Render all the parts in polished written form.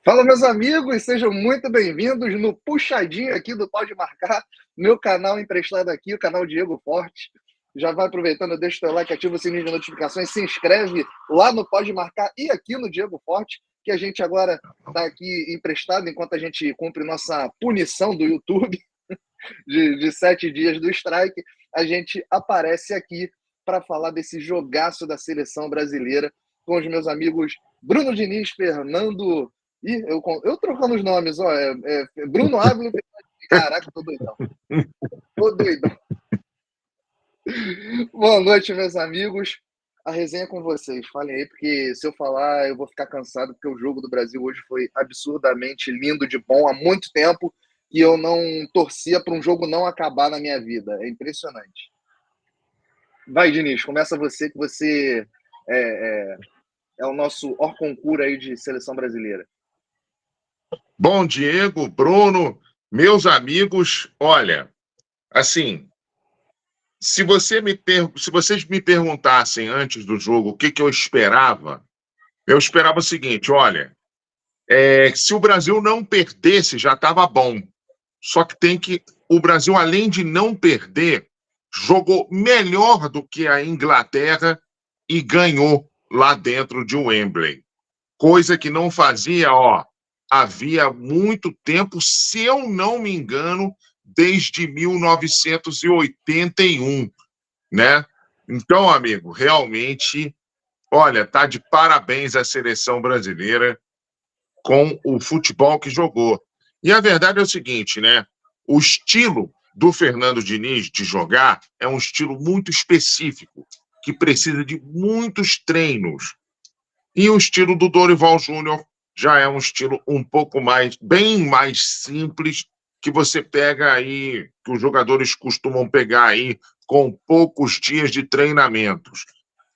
Fala, meus amigos, sejam muito bem-vindos no Puxadinho aqui do Pode Marcar, meu canal emprestado aqui, o canal Diego Forte. Já vai aproveitando, deixa o teu like, ativa o sininho de notificações, se inscreve lá no Pode Marcar e aqui no Diego Forte, que a gente agora está aqui emprestado enquanto a gente cumpre nossa punição do YouTube de 7 dias do strike. A gente aparece aqui para falar desse jogaço da seleção brasileira com os meus amigos Bruno Diniz, Fernando... Ih, eu trocando os nomes, ó. Bruno Ávila. Caraca, tô doidão. Tô doidão. Boa noite, meus amigos. A resenha é com vocês. Falem aí, porque se eu falar, eu vou ficar cansado, porque o jogo do Brasil hoje foi absurdamente lindo, de bom, há muito tempo, e eu não torcia para um jogo não acabar na minha vida. É impressionante. Vai, Diniz, começa você, que você é o nosso hors concours aí de seleção brasileira. Bom, Diego, Bruno, meus amigos, olha, assim, se vocês me perguntassem antes do jogo o que eu esperava o seguinte, olha, se o Brasil não perdesse, já estava bom. Só que o Brasil, além de não perder, jogou melhor do que a Inglaterra e ganhou lá dentro de Wembley. Coisa que não fazia, havia muito tempo, se eu não me engano, desde 1981, né? Então, amigo, realmente, olha, tá de parabéns a seleção brasileira com o futebol que jogou. E a verdade é o seguinte, né? O estilo do Fernando Diniz de jogar é um estilo muito específico, que precisa de muitos treinos. E o estilo do Dorival Júnior já é um estilo um pouco bem mais simples, que você pega aí, que os jogadores costumam pegar aí com poucos dias de treinamentos.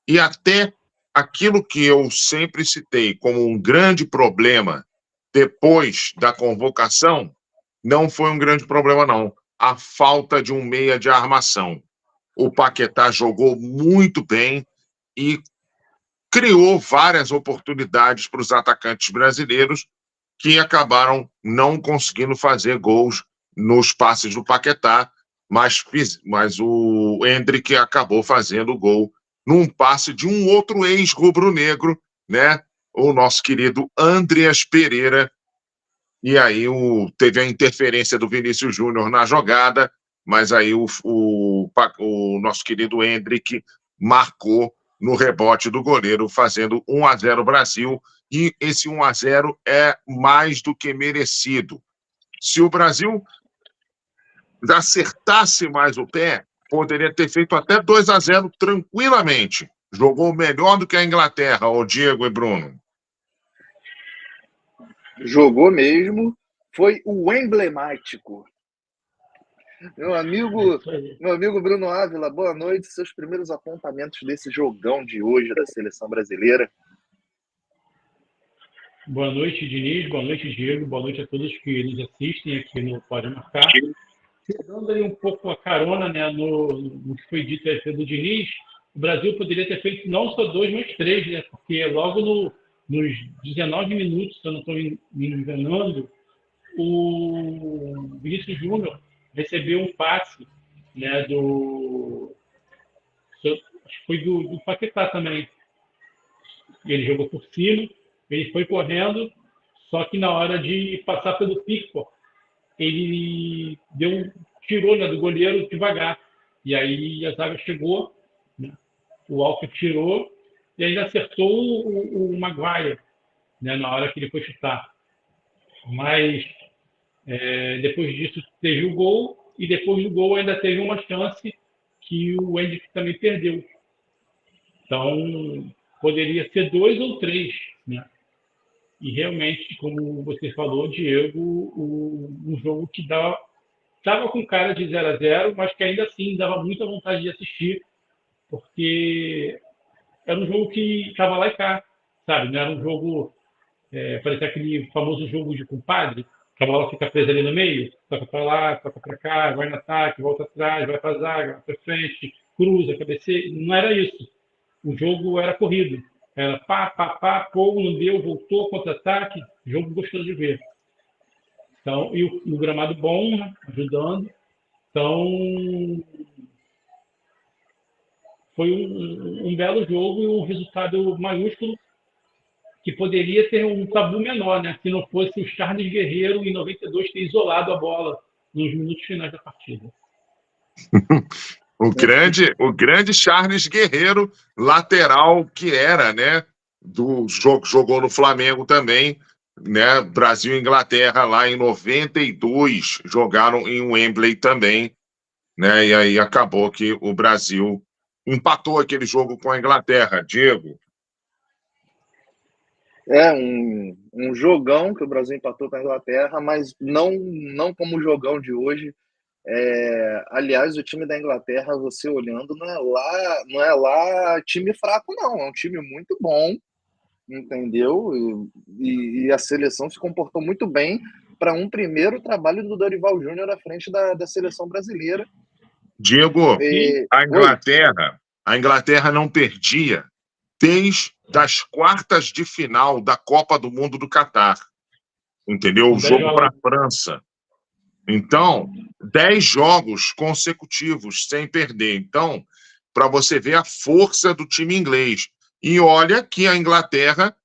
E até aquilo que eu sempre citei como um grande problema depois da convocação, não foi um grande problema, não. A falta de um meia de armação. O Paquetá jogou muito bem e criou várias oportunidades para os atacantes brasileiros que acabaram não conseguindo fazer gols nos passes do Paquetá, mas o Endrick acabou fazendo o gol num passe de um outro ex-rubro-negro, né? O nosso querido Andreas Pereira. E aí teve a interferência do Vinícius Júnior na jogada, mas aí o nosso querido Endrick marcou no rebote do goleiro, fazendo 1-0 Brasil, e esse 1-0 é mais do que merecido. Se o Brasil acertasse mais o pé, poderia ter feito até 2-0 tranquilamente. Jogou melhor do que a Inglaterra, o Diego e Bruno. Jogou mesmo, foi o emblemático. Meu amigo Bruno Ávila, boa noite. Seus primeiros apontamentos desse jogão de hoje da seleção brasileira. Boa noite, Diniz. Boa noite, Diego. Boa noite a todos que nos assistem aqui no Pode Marcar. Pegando aí um pouco a carona, né, no que foi dito aí pelo Diniz, o Brasil poderia ter feito não só 2, mas 3, né? Porque logo nos 19 minutos, se eu não estou me enganando, o Vinícius Júnior recebeu um passe, né, acho que foi do Paquetá também. Ele jogou por cima, ele foi correndo, só que na hora de passar pelo Pickford, ele tirou, né, do goleiro devagar. E aí a zaga chegou, né, o Walker tirou e ainda acertou o Maguire, né, na hora que ele foi chutar. Mas depois disso teve o gol, e depois do gol ainda teve uma chance que o Hendrick também perdeu. Então, poderia ser 2 ou 3, né? E realmente, como você falou, Diego, um jogo que estava com cara de 0-0, mas que ainda assim dava muita vontade de assistir, porque era um jogo que estava lá e cá, sabe? Não era um jogo, parecia aquele famoso jogo de compadre, que a bola fica presa ali no meio, toca para lá, toca para cá, vai no ataque, volta atrás, vai para a zaga, vai para frente, cruza, cabeceia. Não era isso. O jogo era corrido. Era pá, pá, pá, pô, não deu, voltou, contra-ataque, jogo gostoso de ver. Então, e o gramado bom, né, ajudando. Então, foi um belo jogo e um resultado maiúsculo que poderia ter um tabu menor, né? Se não fosse o Charles Guerreiro, em 92, ter isolado a bola nos minutos finais da partida. O grande Charles Guerreiro, lateral que era, né? Jogou no Flamengo também, né? Brasil e Inglaterra lá em 92 jogaram em Wembley também, né? E aí acabou que o Brasil empatou aquele jogo com a Inglaterra. Diego. Um jogão que o Brasil empatou com a Inglaterra, mas não como o jogão de hoje. Aliás, o time da Inglaterra, você olhando, não é lá time fraco, não. É um time muito bom, entendeu? E a seleção se comportou muito bem para um primeiro trabalho do Dorival Júnior à frente da seleção brasileira. Diego, a Inglaterra não perdia desde as quartas de final da Copa do Mundo do Catar. Entendeu? O jogo para a França. Então, 10 jogos consecutivos sem perder. Então, para você ver a força do time inglês. E olha que a Inglaterra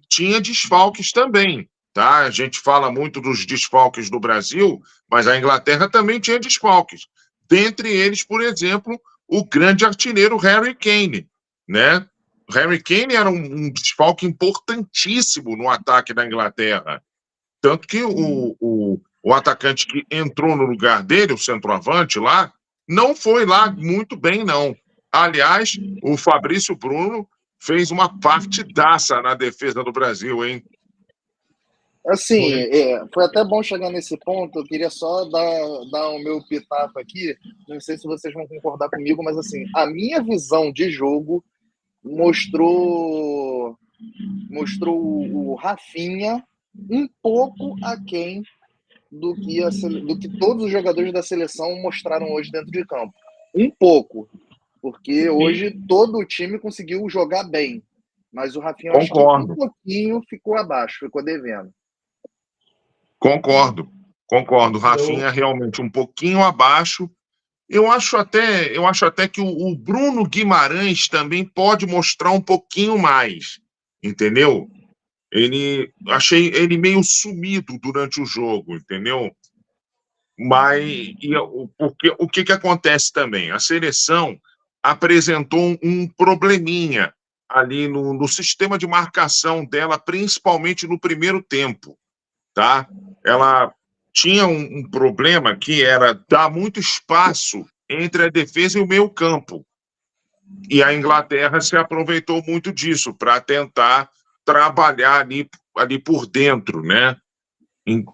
tinha desfalques também, tá? A gente fala muito dos desfalques do Brasil, mas a Inglaterra também tinha desfalques. Dentre eles, por exemplo, o grande artilheiro Harry Kane, né? Harry Kane era um desfalque importantíssimo no ataque da Inglaterra. Tanto que o atacante que entrou no lugar dele, o centroavante lá, não foi lá muito bem, não. Aliás, o Fabrício Bruno fez uma partidaça na defesa do Brasil, hein? Assim, foi até bom chegar nesse ponto. Eu queria só dar o meu pitaco aqui. Não sei se vocês vão concordar comigo, mas assim, a minha visão de jogo mostrou o Rafinha um pouco aquém do que todos os jogadores da seleção mostraram hoje dentro de campo. Um pouco, porque hoje todo o time conseguiu jogar bem, mas o Rafinha acho que um pouquinho ficou abaixo, ficou devendo. Concordo. O Rafinha é realmente um pouquinho abaixo. Eu acho até que o Bruno Guimarães também pode mostrar um pouquinho mais, entendeu? Achei ele meio sumido durante o jogo, entendeu? Mas porque, o que acontece também? A seleção apresentou um probleminha ali no sistema de marcação dela, principalmente no primeiro tempo, tá? Ela tinha um problema que era dar muito espaço entre a defesa e o meio-campo. E a Inglaterra se aproveitou muito disso para tentar trabalhar ali por dentro, né?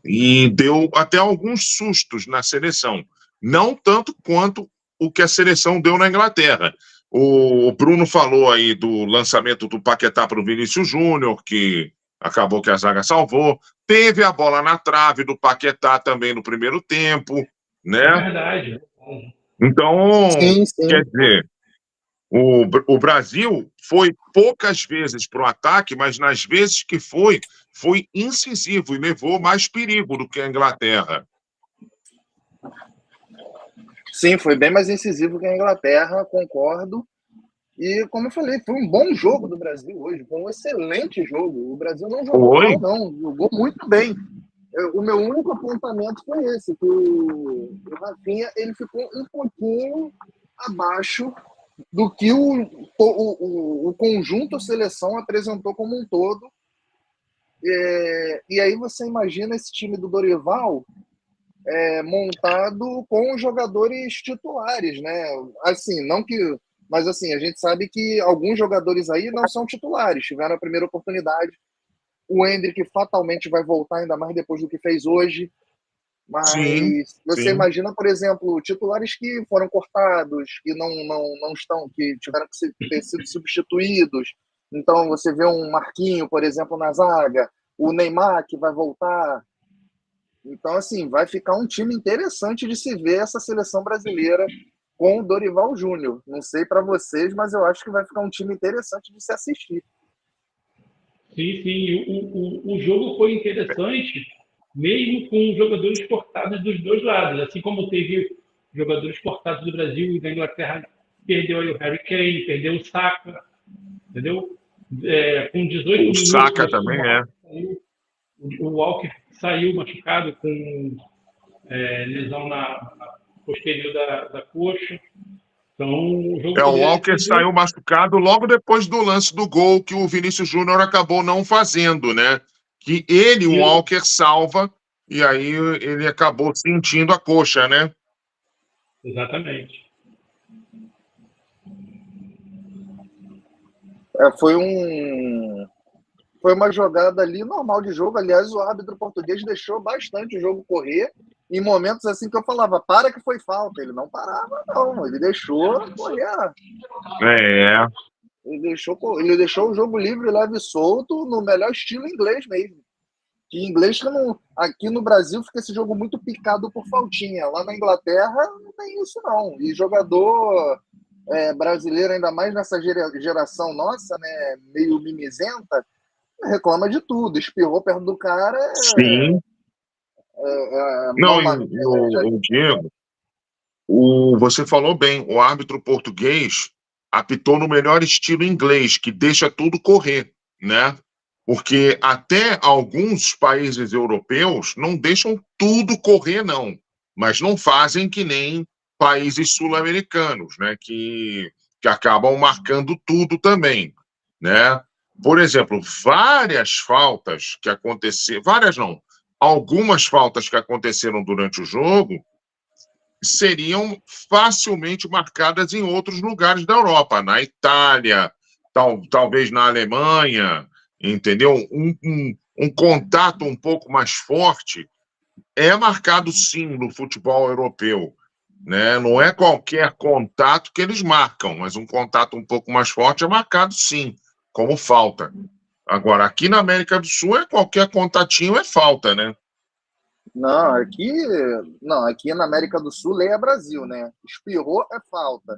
E deu até alguns sustos na seleção. Não tanto quanto o que a seleção deu na Inglaterra. O Bruno falou aí do lançamento do Paquetá para o Vinícius Júnior, que acabou que a zaga salvou. Teve a bola na trave do Paquetá também no primeiro tempo, né? É verdade. Então, sim. Quer dizer, o Brasil foi poucas vezes para o ataque, mas nas vezes que foi incisivo e levou mais perigo do que a Inglaterra. Sim, foi bem mais incisivo que a Inglaterra, concordo. E, como eu falei, foi um bom jogo do Brasil hoje, foi um excelente jogo. O Brasil não jogou mal, não, jogou muito bem. O meu único apontamento foi esse, que o Rafinha ele ficou um pouquinho abaixo do que o conjunto seleção apresentou como um todo. E aí você imagina esse time do Dorival montado com os jogadores titulares, né? Assim, não que, mas assim, a gente sabe que alguns jogadores aí não são titulares, tiveram a primeira oportunidade. O Endrick fatalmente vai voltar, ainda mais depois do que fez hoje. Sim, Mas você sim. imagina, por exemplo, titulares que foram cortados, que não estão, que tiveram que ter sido substituídos. Então você vê um Marquinho, por exemplo, na zaga, o Neymar que vai voltar. Então, assim, vai ficar um time interessante de se ver essa seleção brasileira com o Dorival Júnior. Não sei para vocês, mas eu acho que vai ficar um time interessante de se assistir. Sim, sim. O jogo foi interessante, mesmo com jogadores cortados dos dois lados. Assim como teve jogadores cortados do Brasil e da Inglaterra, perdeu aí o Harry Kane, perdeu o Saka, entendeu? Com 18 O Saka minutos, também é. o Walker saiu machucado com lesão na posterior da coxa. Então, o jogo O poderia Walker ter sido. saiu machucado logo depois do lance do gol que o Vinícius Júnior acabou não fazendo, né? Que ele, o E, Walker, salva e aí ele acabou sentindo a coxa, né? exatamente. Foi uma jogada ali normal de jogo. Aliás, o árbitro português deixou bastante o jogo correr. Em momentos assim que eu falava, para que foi falta. Ele não parava, não. Ele deixou correr. É. Ele deixou o jogo livre, leve e solto, no melhor estilo inglês mesmo. Que inglês que não. Aqui no Brasil fica esse jogo muito picado por faltinha. Lá na Inglaterra não tem isso, não. E jogador brasileiro, ainda mais nessa geração nossa, né, meio mimizenta, reclama de tudo. Espirrou perto do cara, Sim. Não, mal já... o Diego, você falou bem, o árbitro português apitou no melhor estilo inglês, que deixa tudo correr, né? Porque até alguns países europeus não deixam tudo correr, não, mas não fazem que nem países sul-americanos, né? Que acabam marcando tudo também, né? Por exemplo, várias faltas que aconteceram, várias não, algumas faltas que aconteceram durante o jogo seriam facilmente marcadas em outros lugares da Europa, na Itália, talvez na Alemanha, entendeu? Um contato um pouco mais forte é marcado sim no futebol europeu, né? Não é qualquer contato que eles marcam, mas um contato um pouco mais forte é marcado sim, como falta. Agora, aqui na América do Sul, qualquer contatinho é falta, né? Não, aqui na América do Sul, lei é Brasil, né? Espirrou é falta.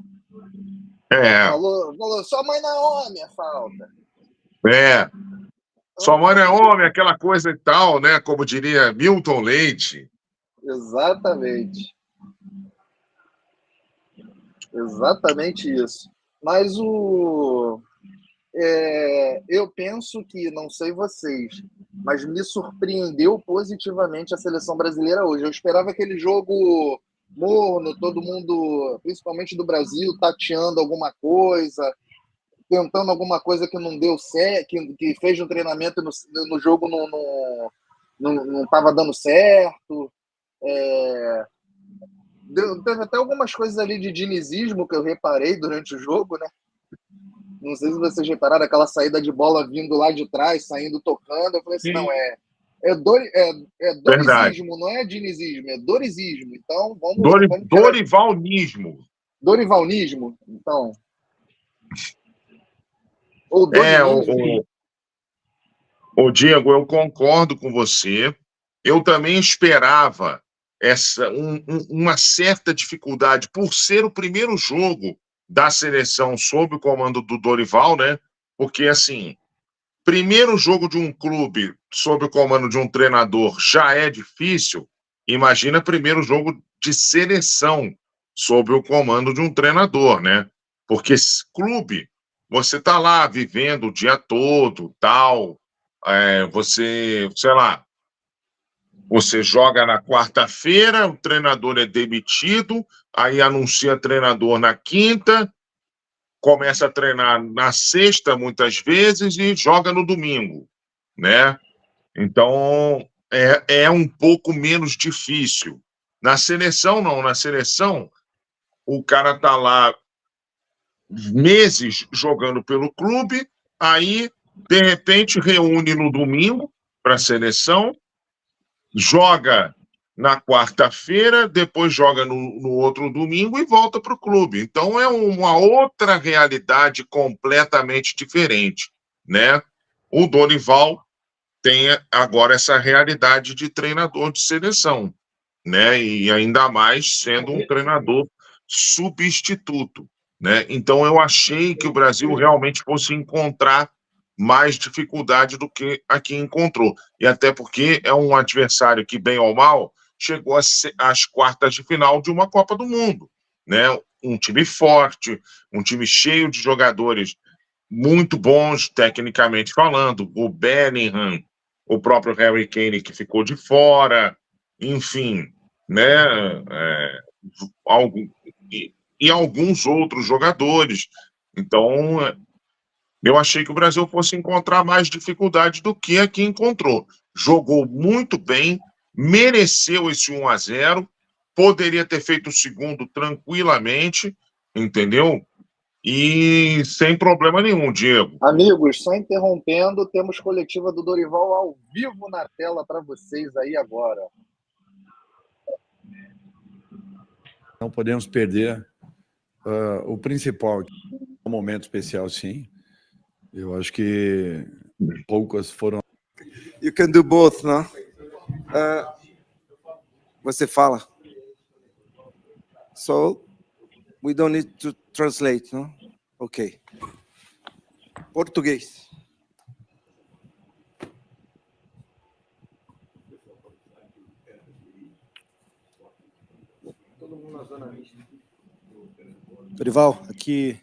É, Falou sua mãe Naomi é falta. é. Sua mãe é homem, aquela coisa e tal, né? Como diria Milton Leite. Exatamente. Exatamente isso. Mas eu penso que, não sei vocês, mas me surpreendeu positivamente a seleção brasileira hoje. Eu esperava aquele jogo morno, todo mundo, principalmente do Brasil, tateando alguma coisa, tentando alguma coisa que não deu certo, que fez um treinamento no jogo não estava dando certo. Teve até algumas coisas ali de dinizismo que eu reparei durante o jogo, né? Não sei se vocês repararam, aquela saída de bola vindo lá de trás, saindo tocando. Eu falei assim, não, Sim, é Verdade. dorizismo, não é dinizismo, é dorizismo. Então, vamos tirar Dorivalnismo. dorivalnismo, então, ou É, dorinismo. Diego, eu concordo com você. Eu também esperava uma certa dificuldade por ser o primeiro jogo da seleção sob o comando do Dorival, né? Porque, assim, primeiro jogo de um clube sob o comando de um treinador já é difícil. Imagina primeiro jogo de seleção sob o comando de um treinador, né? Porque clube, você tá lá vivendo o dia todo, tal, você, sei lá, você joga na quarta-feira, o treinador é demitido, aí anuncia treinador na quinta, começa a treinar na sexta, muitas vezes, e joga no domingo, né? Então, é um pouco menos difícil. Na seleção, não. Na seleção, o cara tá lá meses jogando pelo clube, aí, de repente, reúne no domingo para a seleção, joga na quarta-feira, depois joga no outro domingo e volta para o clube. Então, é uma outra realidade completamente diferente, né? O Dorival tem agora essa realidade de treinador de seleção, né? E ainda mais sendo um treinador substituto, né? Então eu achei que o Brasil realmente fosse encontrar mais dificuldade do que aqui encontrou. E até porque é um adversário que, bem ou mal, chegou às quartas de final de uma Copa do Mundo, né? Um time forte, um time cheio de jogadores muito bons, tecnicamente falando, o Bellingham, o próprio Harry Kane, que ficou de fora, enfim, né? E alguns outros jogadores. Então, eu achei que o Brasil fosse encontrar mais dificuldade do que aqui encontrou. Jogou muito bem, mereceu esse 1-0, poderia ter feito o segundo tranquilamente, entendeu? E sem problema nenhum, Diego. Amigos, só interrompendo, temos coletiva do Dorival ao vivo na tela para vocês aí agora. Não podemos perder o principal, um momento especial, sim. Eu acho que poucas foram. You can do both, não? Você fala. So, we don't need to translate, não? Ok. Português. Dorival, aqui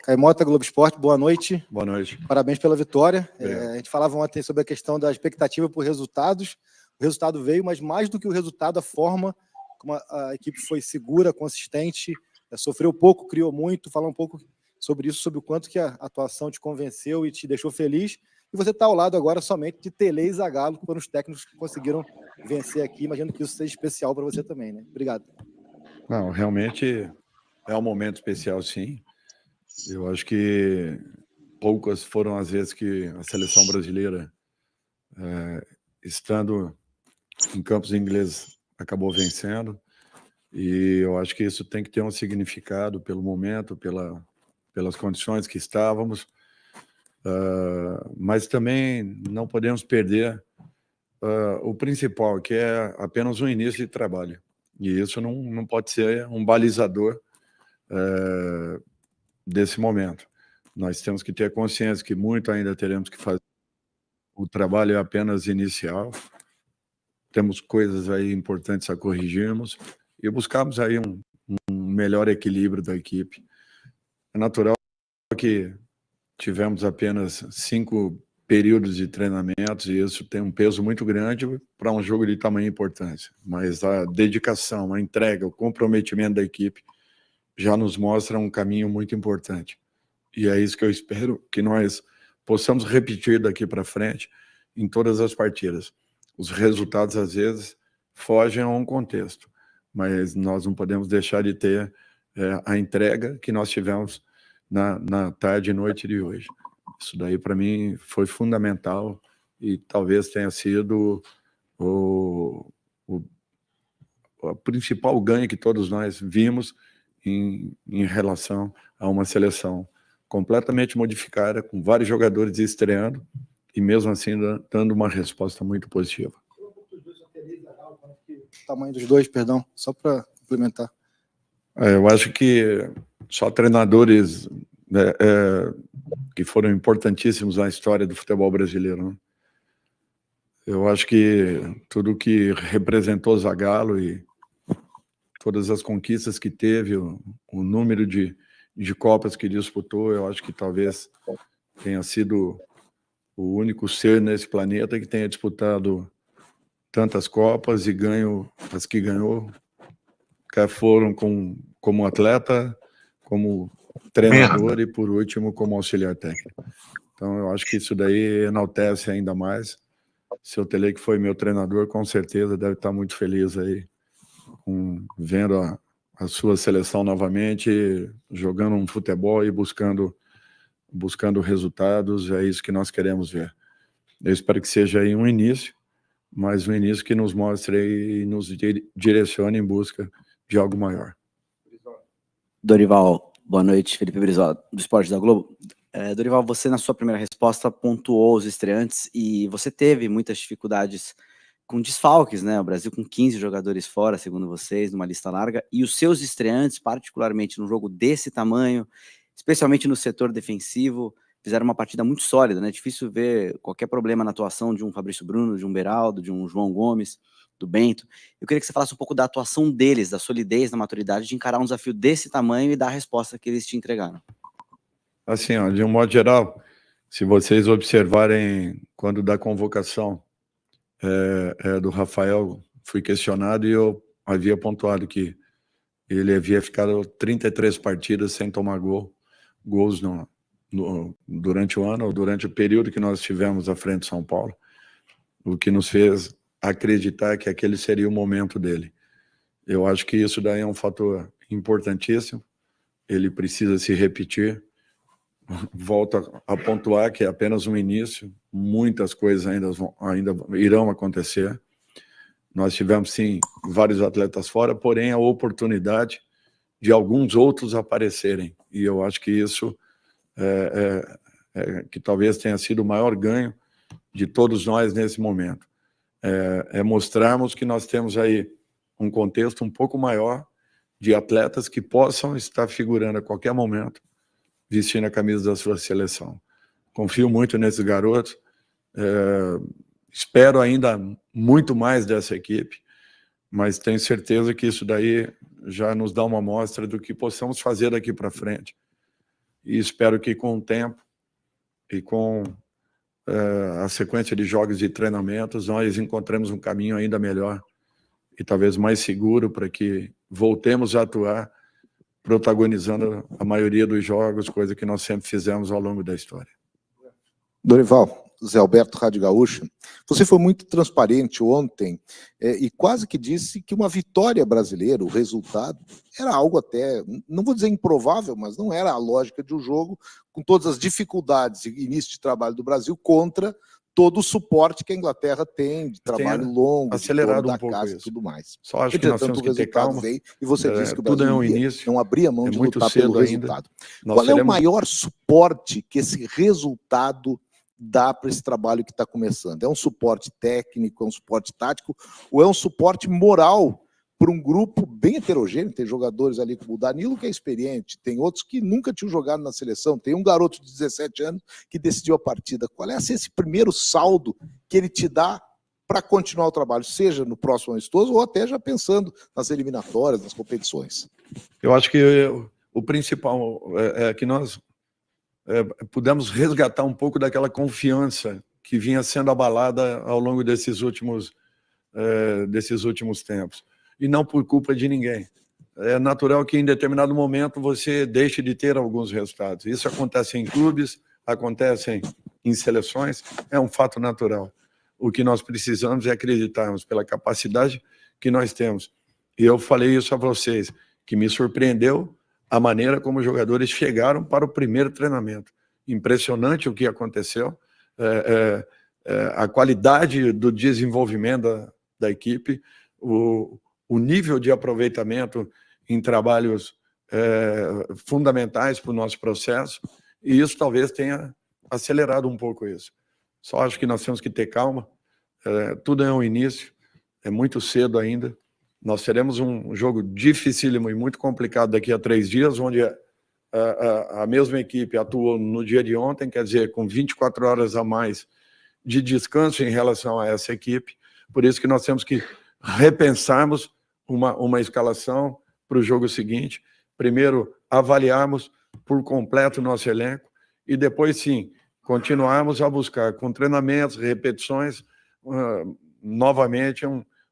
Caimota, Globo Esporte, boa noite. Boa noite. Parabéns pela vitória. A gente falava ontem sobre a questão da expectativa por resultados. O resultado veio, mas mais do que o resultado, a forma como a equipe foi segura, consistente, sofreu pouco, criou muito. Fala um pouco sobre isso, sobre o quanto que a atuação te convenceu e te deixou feliz. E você está ao lado agora somente de Tele e Zagallo, que foram os técnicos que conseguiram vencer aqui. Imagino que isso seja especial para você também, né? Obrigado. Não, realmente é um momento especial, sim. Eu acho que poucas foram as vezes que a seleção brasileira, estando em campos ingleses, acabou vencendo. E eu acho que isso tem que ter um significado pelo momento, pelas condições que estávamos. Mas também não podemos perder o principal, que é apenas um início de trabalho. E isso não pode ser um balizador desse momento. Nós temos que ter consciência que muito ainda teremos que fazer. O trabalho é apenas inicial. Temos coisas aí importantes a corrigirmos e buscarmos aí um melhor equilíbrio da equipe. É natural que tivemos apenas 5 períodos de treinamentos e isso tem um peso muito grande para um jogo de tamanha importância. Mas a dedicação, a entrega, o comprometimento da equipe já nos mostra um caminho muito importante. E é isso que eu espero que nós possamos repetir daqui para frente em todas as partidas. Os resultados, às vezes, fogem a um contexto, mas nós não podemos deixar de ter a entrega que nós tivemos na tarde e noite de hoje. Isso daí, para mim, foi fundamental e talvez tenha sido o principal ganho que todos nós vimos em relação a uma seleção completamente modificada, com vários jogadores estreando e mesmo assim dando uma resposta muito positiva. O tamanho dos dois, perdão, só para complementar. Eu acho que só treinadores que foram importantíssimos na história do futebol brasileiro, né? Eu acho que tudo que representou Zagallo e todas as conquistas que teve, o número de Copas que disputou, eu acho que talvez tenha sido o único ser nesse planeta que tenha disputado tantas Copas e ganho as que ganhou, quer foram como atleta, como treinador e, por último, como auxiliar técnico. Então, eu acho que isso daí enaltece ainda mais. Seu Tele, que foi meu treinador, com certeza deve estar muito feliz aí vendo a sua seleção novamente, jogando um futebol e buscando resultados. É isso que nós queremos ver. Eu espero que seja aí um início, mas um início que nos mostre e nos direcione em busca de algo maior. Dorival, boa noite. Felipe Brizola, do Esporte da Globo. Dorival, você na sua primeira resposta pontuou os estreantes e você teve muitas dificuldades com desfalques, né? O Brasil com 15 jogadores fora, segundo vocês, numa lista larga, e os seus estreantes, particularmente num jogo desse tamanho, especialmente no setor defensivo, fizeram uma partida muito sólida, né? Difícil ver qualquer problema na atuação de um Fabrício Bruno, de um Beraldo, de um João Gomes, do Bento. Eu queria que você falasse um pouco da atuação deles, da solidez, da maturidade de encarar um desafio desse tamanho e dar a resposta que eles te entregaram. Assim, ó, de um modo geral, se vocês observarem quando da convocação do Rafael, fui questionado e eu havia pontuado que ele havia ficado 33 partidas sem tomar gols durante o ano, ou durante o período que nós tivemos à frente de São Paulo, o que nos fez acreditar que aquele seria o momento dele. Eu acho que isso daí é um fator importantíssimo, ele precisa se repetir. Volto a pontuar que é apenas um início, muitas coisas ainda irão acontecer. Nós tivemos, sim, vários atletas fora, porém a oportunidade de alguns outros aparecerem, e eu acho que isso que talvez tenha sido o maior ganho de todos nós nesse momento. Mostrarmos que nós temos aí um contexto um pouco maior de atletas que possam estar figurando a qualquer momento vestindo a camisa da sua seleção. Confio muito nesses garotos, espero ainda muito mais dessa equipe, mas tenho certeza que isso daí já nos dá uma amostra do que possamos fazer daqui para frente. E espero que com o tempo e com a sequência de jogos e treinamentos, nós encontremos um caminho ainda melhor e talvez mais seguro para que voltemos a atuar protagonizando a maioria dos jogos, coisa que nós sempre fizemos ao longo da história. Dorival, Zé Alberto, Rádio Gaúcha, você foi muito transparente ontem e quase que disse que uma vitória brasileira, o resultado, era algo até, não vou dizer improvável, mas não era a lógica de um jogo, com todas as dificuldades e início de trabalho do Brasil contra todo o suporte que a Inglaterra tem, de trabalho longo, acelerado da um pouco casa isso. e tudo mais. Só acho que nós temos que ter calma. Veio, e você disse que o Brasil tudo é um início, não abria mão de lutar pelo resultado. Qual é o maior suporte que esse resultado dá para esse trabalho que está começando? É um suporte técnico, é um suporte tático, ou é um suporte moral para um grupo bem heterogêneo? Tem jogadores ali como o Danilo, que é experiente, tem outros que nunca tinham jogado na seleção, tem um garoto de 17 anos que decidiu a partida. Qual é esse primeiro saldo que ele te dá para continuar o trabalho, seja no próximo amistoso ou até já pensando nas eliminatórias, nas competições? Eu acho que o principal é que nós pudemos resgatar um pouco daquela confiança que vinha sendo abalada ao longo desses últimos tempos. E não por culpa de ninguém. É natural que em determinado momento você deixe de ter alguns resultados. Isso acontece em clubes, acontece em seleções, é um fato natural. O que nós precisamos é acreditarmos pela capacidade que nós temos. E eu falei isso a vocês, que me surpreendeu a maneira como os jogadores chegaram para o primeiro treinamento. Impressionante o que aconteceu, a qualidade do desenvolvimento da equipe, o nível de aproveitamento em trabalhos fundamentais para o nosso processo, e isso talvez tenha acelerado um pouco isso. Só acho que nós temos que ter calma, tudo é um início, é muito cedo ainda. Nós teremos um jogo dificílimo e muito complicado daqui a 3 dias, onde a mesma equipe atuou no dia de ontem, quer dizer, com 24 horas a mais de descanso em relação a essa equipe. Por isso que nós temos que repensarmos uma escalação para o jogo seguinte. Primeiro, avaliarmos por completo o nosso elenco e depois, sim, continuarmos a buscar, com treinamentos, repetições, novamente,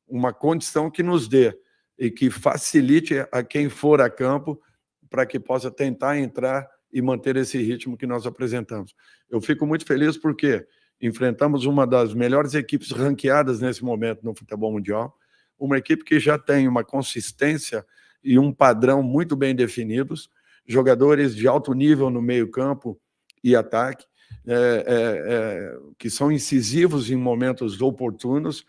uma condição que nos dê e que facilite a quem for a campo para que possa tentar entrar e manter esse ritmo que nós apresentamos. Eu fico muito feliz porque enfrentamos uma das melhores equipes ranqueadas nesse momento no futebol mundial, uma equipe que já tem uma consistência e um padrão muito bem definidos, jogadores de alto nível no meio-campo e ataque, que são incisivos em momentos oportunos,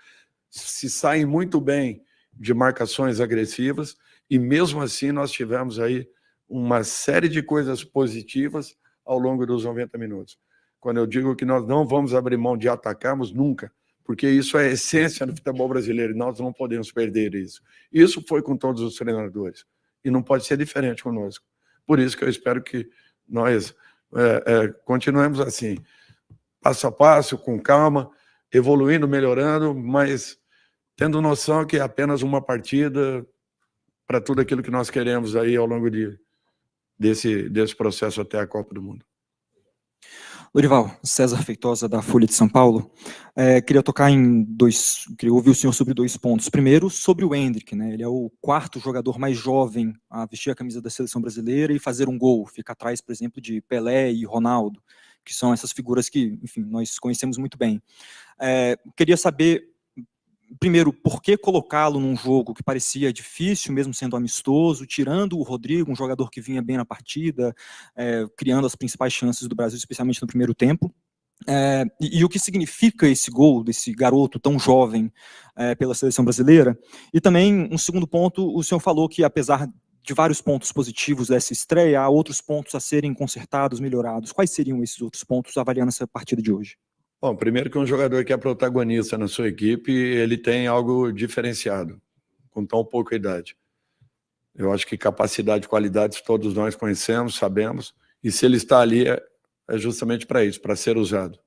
se saem muito bem de marcações agressivas, e mesmo assim nós tivemos aí uma série de coisas positivas ao longo dos 90 minutos. Quando eu digo que nós não vamos abrir mão de atacarmos nunca, porque isso é a essência do futebol brasileiro, e nós não podemos perder isso. Isso foi com todos os treinadores, e não pode ser diferente conosco. Por isso que eu espero que nós continuemos assim, passo a passo, com calma, evoluindo, melhorando, mas tendo noção que é apenas uma partida para tudo aquilo que nós queremos aí ao longo desse processo até a Copa do Mundo. Dorival, César Feitosa, da Folha de São Paulo. Queria ouvir o senhor sobre 2 pontos. Primeiro, sobre o Endrick, né? Ele é o 4º jogador mais jovem a vestir a camisa da seleção brasileira e fazer um gol. Fica atrás, por exemplo, de Pelé e Ronaldo, que são essas figuras que, enfim, nós conhecemos muito bem. Queria saber, primeiro, por que colocá-lo num jogo que parecia difícil, mesmo sendo amistoso, tirando o Rodrigo, um jogador que vinha bem na partida, criando as principais chances do Brasil, especialmente no primeiro tempo. E o que significa esse gol desse garoto tão jovem pela seleção brasileira? E também, um segundo ponto, o senhor falou que, apesar de vários pontos positivos dessa estreia, há outros pontos a serem consertados, melhorados. Quais seriam esses outros pontos, avaliando essa partida de hoje? Bom, primeiro que um jogador que é protagonista na sua equipe, ele tem algo diferenciado, com tão pouca idade. Eu acho que capacidade e qualidades todos nós conhecemos, sabemos, e se ele está ali é justamente para isso, para ser usado.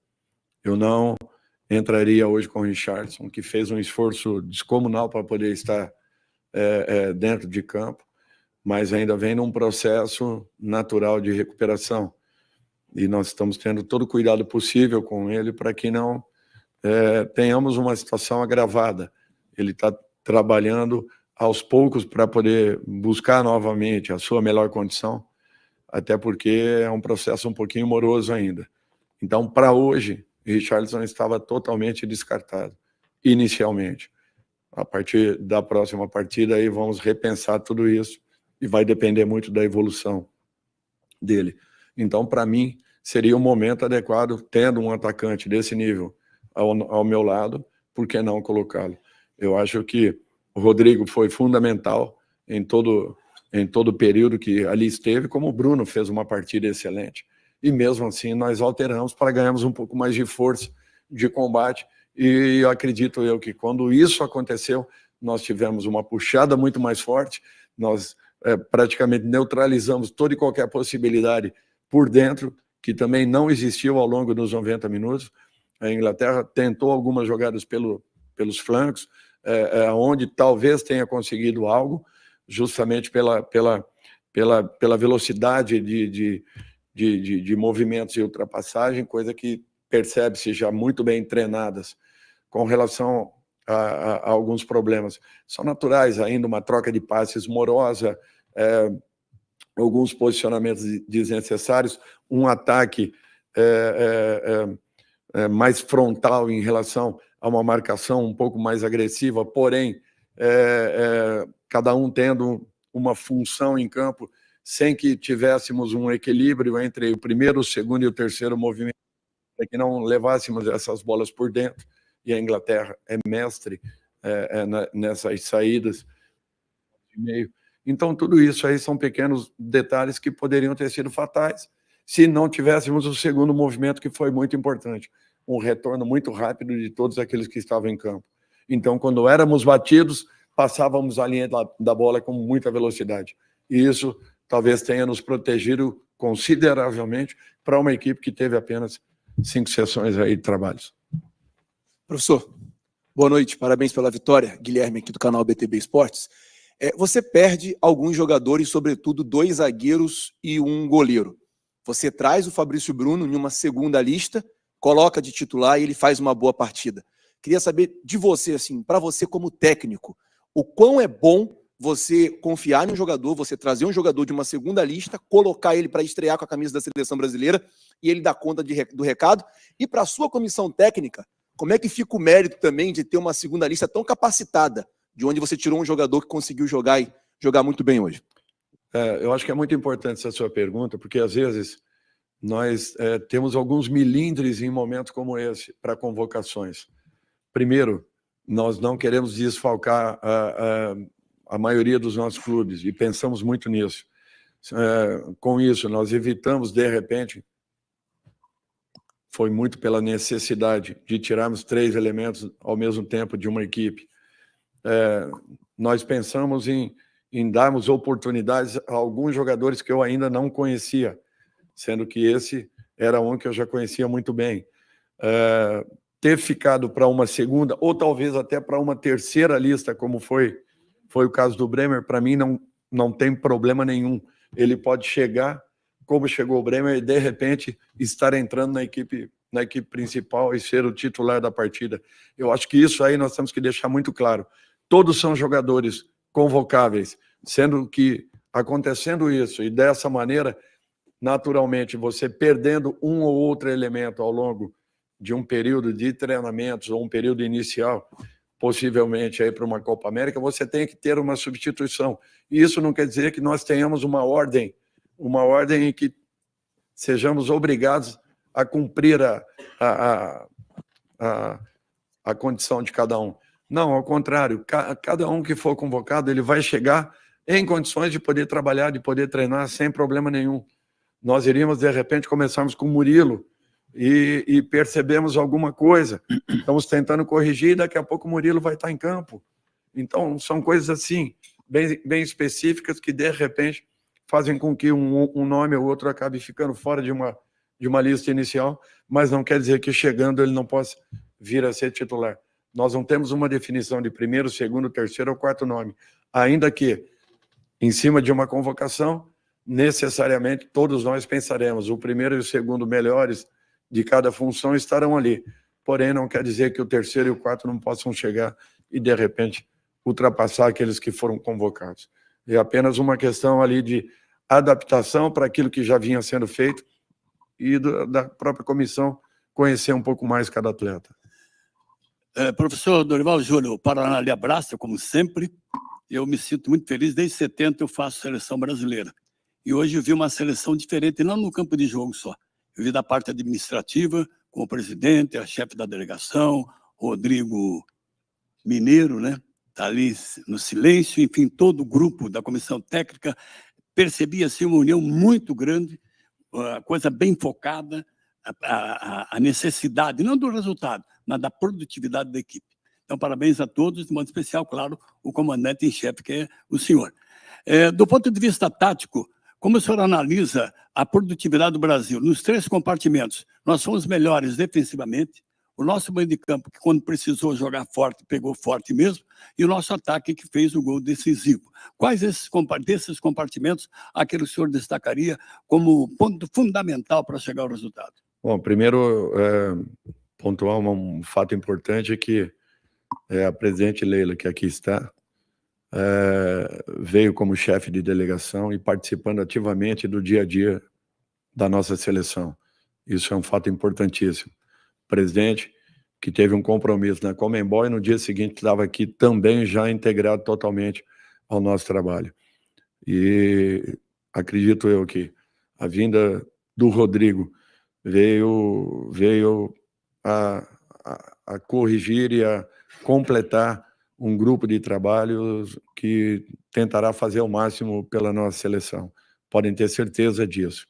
Eu não entraria hoje com o Richarlison, que fez um esforço descomunal para poder estar dentro de campo, mas ainda vem num processo natural de recuperação. E nós estamos tendo todo o cuidado possível com ele para que não tenhamos uma situação agravada. Ele está trabalhando aos poucos para poder buscar novamente a sua melhor condição, até porque é um processo um pouquinho moroso ainda. Então, para hoje, Richarlison estava totalmente descartado, inicialmente. A partir da próxima partida, aí vamos repensar tudo isso e vai depender muito da evolução dele. Então, para mim, seria um momento adequado, tendo um atacante desse nível ao meu lado, por que não colocá-lo? Eu acho que o Rodrigo foi fundamental em todo o período que ali esteve, como o Bruno fez uma partida excelente. E mesmo assim, nós alteramos para ganharmos um pouco mais de força de combate. E eu acredito que quando isso aconteceu, nós tivemos uma puxada muito mais forte, nós praticamente neutralizamos toda e qualquer possibilidade por dentro, que também não existiu ao longo dos 90 minutos. A Inglaterra tentou algumas jogadas pelos flancos, onde talvez tenha conseguido algo, justamente pela velocidade de movimentos e ultrapassagem, coisa que percebe-se já muito bem treinadas. Com relação a alguns problemas, são naturais ainda, uma troca de passes morosa, alguns posicionamentos desnecessários, um ataque mais frontal em relação a uma marcação um pouco mais agressiva, porém, cada um tendo uma função em campo, sem que tivéssemos um equilíbrio entre o primeiro, o segundo e o terceiro movimento, para que não levássemos essas bolas por dentro, e a Inglaterra é mestre nessas saídas de meio. Então, tudo isso aí são pequenos detalhes que poderiam ter sido fatais se não tivéssemos o segundo movimento, que foi muito importante, um retorno muito rápido de todos aqueles que estavam em campo. Então, quando éramos batidos, passávamos a linha da bola com muita velocidade. E isso talvez tenha nos protegido consideravelmente para uma equipe que teve apenas 5 sessões aí de trabalhos. Professor, boa noite, parabéns pela vitória. Guilherme aqui do canal BTB Esportes. Você perde alguns jogadores, sobretudo 2 zagueiros e um goleiro. Você traz o Fabrício Bruno em uma segunda lista, coloca de titular e ele faz uma boa partida. Queria saber de você, assim, para você como técnico, o quão é bom você confiar em um jogador, você trazer um jogador de uma segunda lista, colocar ele para estrear com a camisa da seleção brasileira e ele dar conta do recado. E para a sua comissão técnica, como é que fica o mérito também de ter uma segunda lista tão capacitada? de onde você tirou um jogador que conseguiu jogar e jogar muito bem hoje? Eu acho que é muito importante essa sua pergunta, porque às vezes nós temos alguns milindres em momentos como esse para convocações. Primeiro, nós não queremos desfalcar a maioria dos nossos clubes e pensamos muito nisso. Com isso, nós evitamos, de repente, foi muito pela necessidade de tirarmos 3 elementos ao mesmo tempo de uma equipe. Nós pensamos em darmos oportunidades a alguns jogadores que eu ainda não conhecia, sendo que esse era um que eu já conhecia muito bem. Ter ficado para uma segunda, ou talvez até para uma terceira lista, como foi o caso do Bremer, para mim não tem problema nenhum. Ele pode chegar, como chegou o Bremer, e de repente estar entrando na equipe principal e ser o titular da partida. Eu acho que isso aí nós temos que deixar muito claro. Todos são jogadores convocáveis, sendo que, acontecendo isso, e dessa maneira, naturalmente, você perdendo um ou outro elemento ao longo de um período de treinamentos ou um período inicial, possivelmente aí para uma Copa América, você tem que ter uma substituição. E isso não quer dizer que nós tenhamos uma ordem em que sejamos obrigados a cumprir a condição de cada um. Não, ao contrário, cada um que for convocado, ele vai chegar em condições de poder trabalhar, de poder treinar sem problema nenhum. Nós iríamos, de repente, começarmos com o Murilo e percebemos alguma coisa. Estamos tentando corrigir e daqui a pouco o Murilo vai estar em campo. Então, são coisas assim, bem específicas que, de repente, fazem com que um nome ou outro acabe ficando fora de uma lista inicial, mas não quer dizer que chegando ele não possa vir a ser titular. Nós não temos uma definição de primeiro, segundo, terceiro ou quarto nome, ainda que, em cima de uma convocação, necessariamente todos nós pensaremos, o primeiro e o segundo melhores de cada função estarão ali. Porém, não quer dizer que o terceiro e o quarto não possam chegar e, de repente, ultrapassar aqueles que foram convocados. É apenas uma questão ali de adaptação para aquilo que já vinha sendo feito e da própria comissão conhecer um pouco mais cada atleta. Professor Dorival Júnior, o Paraná lhe abraça, como sempre. Eu me sinto muito feliz. Desde 70 eu faço seleção brasileira. E hoje eu vi uma seleção diferente, não no campo de jogo só. Eu vi da parte administrativa, com o presidente, a chefe da delegação, Rodrigo Mineiro, né? Está ali no silêncio, enfim, todo o grupo da comissão técnica. Percebi assim, uma união muito grande, a coisa bem focada, a necessidade, não do resultado, mas da produtividade da equipe. Então, parabéns a todos, de modo especial, claro, o comandante em chefe, que é o senhor. Do ponto de vista tático, como o senhor analisa a produtividade do Brasil nos 3 compartimentos? Nós fomos melhores defensivamente, o nosso meio de campo, que quando precisou jogar forte, pegou forte mesmo, e o nosso ataque, que fez o gol decisivo. Quais desses compartimentos aquele que o senhor destacaria como ponto fundamental para chegar ao resultado? Bom, primeiro, pontuar um fato importante é que a presidente Leila, que aqui está, veio como chefe de delegação e participando ativamente do dia a dia da nossa seleção. Isso é um fato importantíssimo. O presidente, que teve um compromisso na Conmebol e no dia seguinte estava aqui também já integrado totalmente ao nosso trabalho. E acredito eu que a vinda do Rodrigo veio a corrigir e a completar um grupo de trabalhos que tentará fazer o máximo pela nossa seleção. Podem ter certeza disso.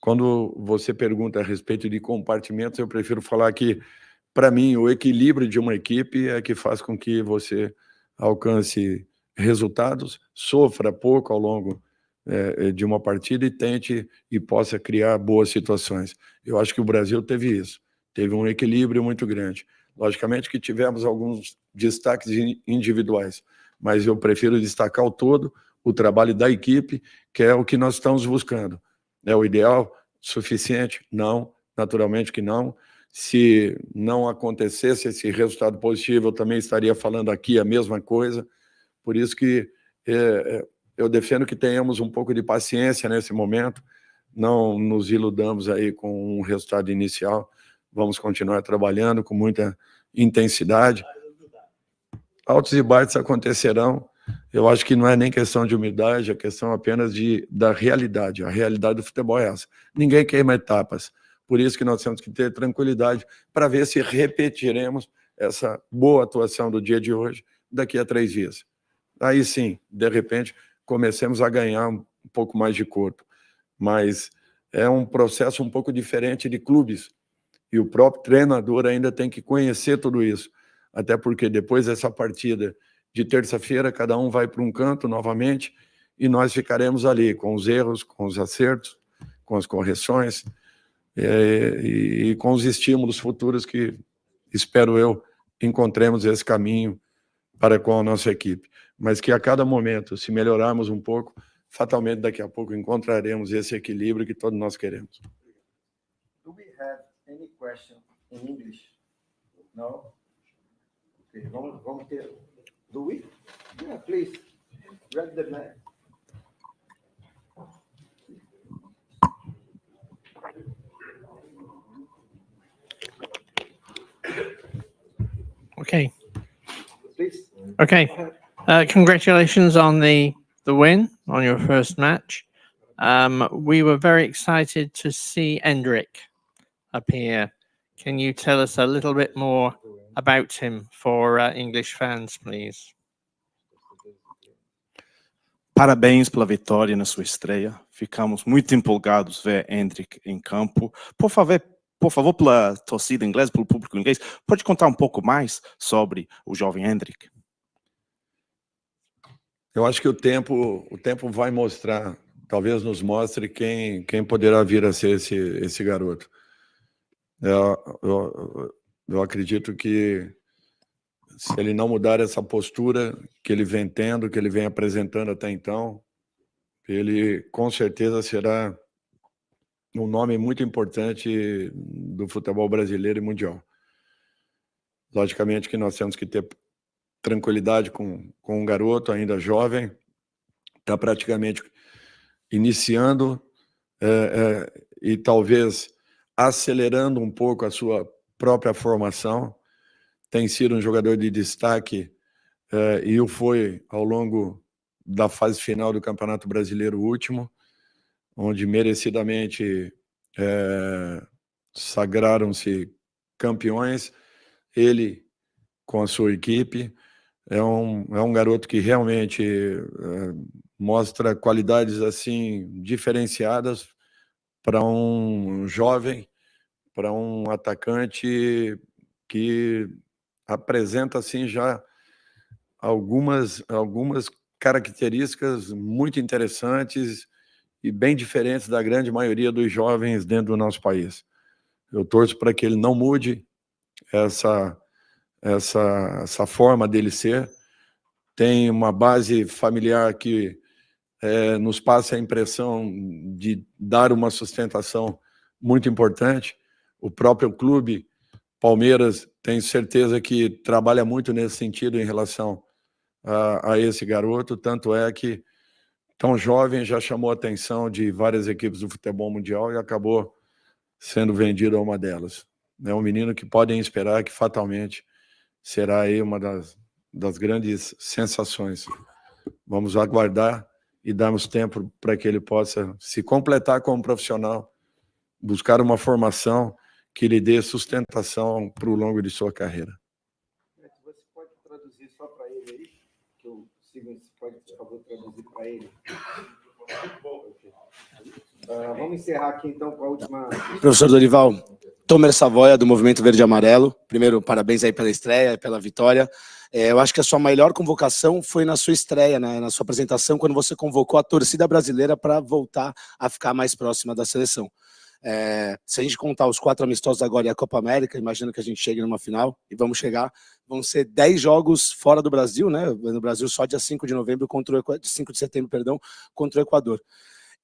Quando você pergunta a respeito de compartimentos, eu prefiro falar que, para mim, o equilíbrio de uma equipe é que faz com que você alcance resultados, sofra pouco ao longo de uma partida e tente e possa criar boas situações. Eu acho que o Brasil teve isso, teve um equilíbrio muito grande. Logicamente que tivemos alguns destaques individuais, mas eu prefiro destacar o todo, o trabalho da equipe, que é o que nós estamos buscando. É o ideal? Suficiente? Não, naturalmente que não. Se não acontecesse esse resultado positivo, eu também estaria falando aqui a mesma coisa. Por isso que eu defendo que tenhamos um pouco de paciência nesse momento, não nos iludamos aí com um resultado inicial, vamos continuar trabalhando com muita intensidade. altos e baixos acontecerão. Eu acho que não é nem questão de humildade, é questão apenas da realidade. A realidade do futebol é essa. Ninguém queima etapas. Por isso que nós temos que ter tranquilidade para ver se repetiremos essa boa atuação do dia de hoje daqui a 3 dias. Aí sim, de repente, comecemos a ganhar um pouco mais de corpo. Mas é um processo um pouco diferente de clubes. E o próprio treinador ainda tem que conhecer tudo isso. Até porque depois dessa partida de terça-feira, cada um vai para um canto novamente e nós ficaremos ali com os erros, com os acertos, com as correções e com os estímulos futuros que, espero eu, encontremos esse caminho para com a nossa equipe. Mas que a cada momento, se melhorarmos um pouco, fatalmente daqui a pouco encontraremos esse equilíbrio que todos nós queremos. Do we have any question in English? No? Okay, vamos ter. Do we? Yeah, please. Grab the mic. Okay. Please. Okay. Congratulations on the win on your first match. We were very excited to see Endrick up here. Can you tell us a little bit more about him for English fans, please? Parabéns pela vitória na sua estreia. Ficamos muito empolgados ver Endrick em campo. Por favor, pela torcida inglesa, pelo público inglês, pode contar um pouco mais sobre o jovem Endrick? Eu acho que o tempo vai mostrar, talvez nos mostre quem poderá vir a ser esse garoto. Eu acredito que se ele não mudar essa postura que ele vem tendo, que ele vem apresentando até então, ele com certeza será um nome muito importante do futebol brasileiro e mundial. Logicamente que nós temos que ter tranquilidade com um garoto ainda jovem, está praticamente iniciando e talvez acelerando um pouco a sua própria formação. Tem sido um jogador de destaque e o foi ao longo da fase final do Campeonato Brasileiro último, onde merecidamente sagraram-se campeões, ele com a sua equipe. É um garoto que realmente mostra qualidades assim diferenciadas para um jovem, para um atacante que apresenta assim já algumas características muito interessantes e bem diferentes da grande maioria dos jovens dentro do nosso país. Eu torço para que ele não mude essa forma dele ser. Tem uma base familiar que nos passa a impressão de dar uma sustentação muito importante. O próprio clube, Palmeiras, tenho certeza que trabalha muito nesse sentido em relação a esse garoto, tanto é que tão jovem já chamou a atenção de várias equipes do futebol mundial e acabou sendo vendido a uma delas. É um menino que podem esperar que fatalmente será aí uma das grandes sensações. Vamos aguardar e darmos tempo para que ele possa se completar como profissional, buscar uma formação que lhe dê sustentação para o longo de sua carreira. Você pode traduzir só para ele aí? Que eu sigo, você pode, por favor, traduzir para ele? Vamos encerrar aqui, então, com a última... Professor Dorival, Tomer Savoia, do Movimento Verde e Amarelo. Primeiro, parabéns aí pela estreia, pela vitória. Eu acho que a sua melhor convocação foi na sua estreia, né, na sua apresentação, quando você convocou a torcida brasileira para voltar a ficar mais próxima da seleção. Se a gente contar os 4 amistosos agora e a Copa América, imagino que a gente chegue numa final, e vamos chegar, vão ser 10 jogos fora do Brasil, né? No Brasil só dia 5 de setembro, perdão, contra o Equador.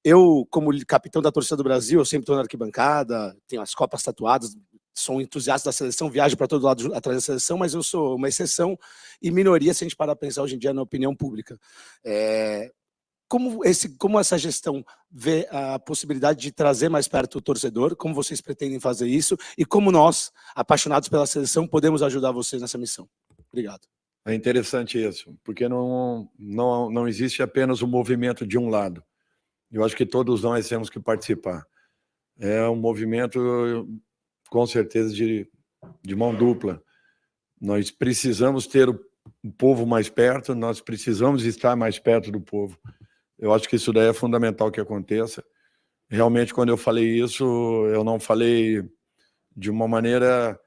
Eu, como capitão da torcida do Brasil, eu sempre estou na arquibancada, tenho as copas tatuadas, sou um entusiasta da seleção, viajo para todo lado atrás da seleção, mas eu sou uma exceção e minoria se a gente parar para pensar hoje em dia na opinião pública. Como essa gestão vê a possibilidade de trazer mais perto o torcedor? Como vocês pretendem fazer isso? E como nós, apaixonados pela seleção, podemos ajudar vocês nessa missão? Obrigado. É interessante isso, porque não existe apenas o movimento de um lado. Eu acho que todos nós temos que participar. É um movimento, com certeza, de mão dupla. Nós precisamos ter o povo mais perto, nós precisamos estar mais perto do povo. Eu acho que isso daí é fundamental que aconteça. Realmente, quando eu falei isso, eu não falei de uma maneira...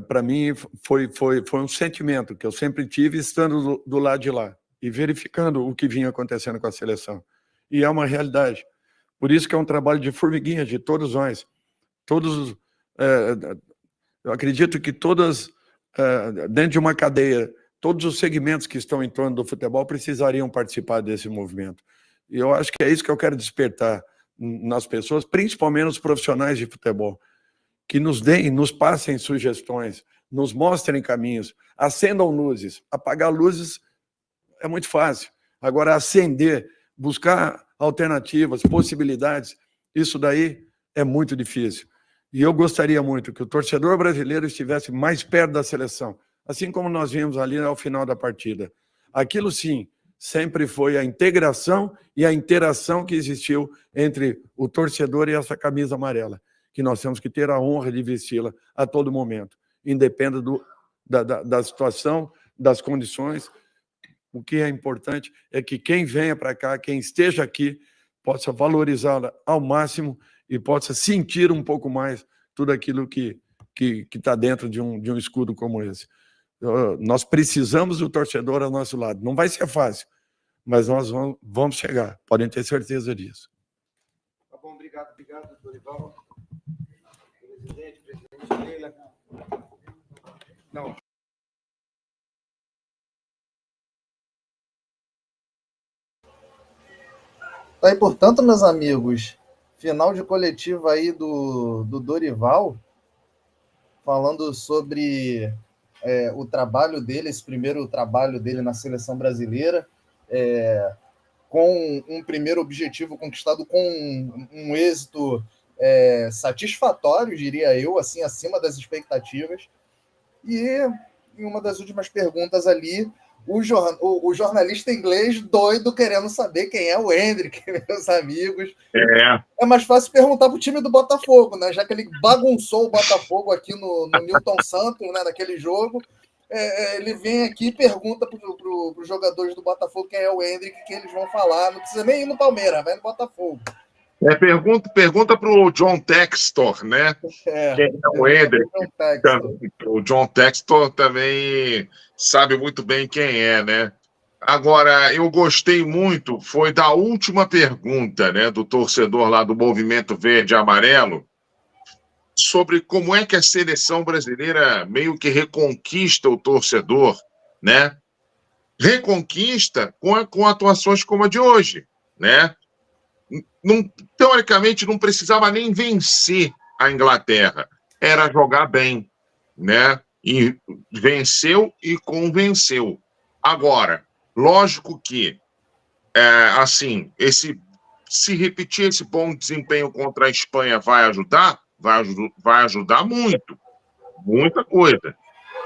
para mim, foi um sentimento que eu sempre tive estando do lado de lá e verificando o que vinha acontecendo com a seleção. E é uma realidade. Por isso que é um trabalho de formiguinha de todos nós. Eu acredito que dentro de uma cadeia, todos os segmentos que estão em torno do futebol precisariam participar desse movimento. E eu acho que é isso que eu quero despertar nas pessoas, principalmente nos profissionais de futebol, que nos deem, nos passem sugestões, nos mostrem caminhos, acendam luzes. Apagar luzes é muito fácil. Agora, acender, buscar alternativas, possibilidades, isso daí é muito difícil. E eu gostaria muito que o torcedor brasileiro estivesse mais perto da seleção, assim como nós vimos ali ao final da partida. Aquilo sim, sempre foi a integração e a interação que existiu entre o torcedor e essa camisa amarela, que nós temos que ter a honra de vesti-la a todo momento, independente da situação, das condições. O que é importante é que quem venha para cá, quem esteja aqui, possa valorizá-la ao máximo e possa sentir um pouco mais tudo aquilo que está dentro de um escudo como esse. Nós precisamos do torcedor ao nosso lado. Não vai ser fácil, mas nós vamos chegar, podem ter certeza disso. Tá bom, obrigado, Dorival. Presidente Leila. Não. Tá aí, portanto, meus amigos, final de coletiva aí do Dorival, falando sobre o trabalho dele, esse primeiro trabalho dele na seleção brasileira, com um primeiro objetivo conquistado com um êxito satisfatório, diria eu, assim, acima das expectativas. E em uma das últimas perguntas ali, o jornalista inglês doido querendo saber quem é o Endrick, meus amigos. É mais fácil perguntar para o time do Botafogo, né? Já que ele bagunçou o Botafogo aqui no Newton Santos, né? Naquele jogo. Ele vem aqui e pergunta para os jogadores do Botafogo quem é o Endrick, que eles vão falar. Não precisa nem ir no Palmeiras, vai no Botafogo. Pergunta para o John Textor, né? Quem é o Endrick? O John Textor também sabe muito bem quem é, né? Agora, eu gostei muito, foi da última pergunta, né, do torcedor lá do Movimento Verde e Amarelo, sobre como é que a seleção brasileira meio que reconquista o torcedor, né? Reconquista com atuações como a de hoje, né? Teoricamente, não precisava nem vencer a Inglaterra, era jogar bem, né? E venceu e convenceu. Agora, lógico que, assim, se repetir esse bom desempenho contra a Espanha vai ajudar muito, muita coisa.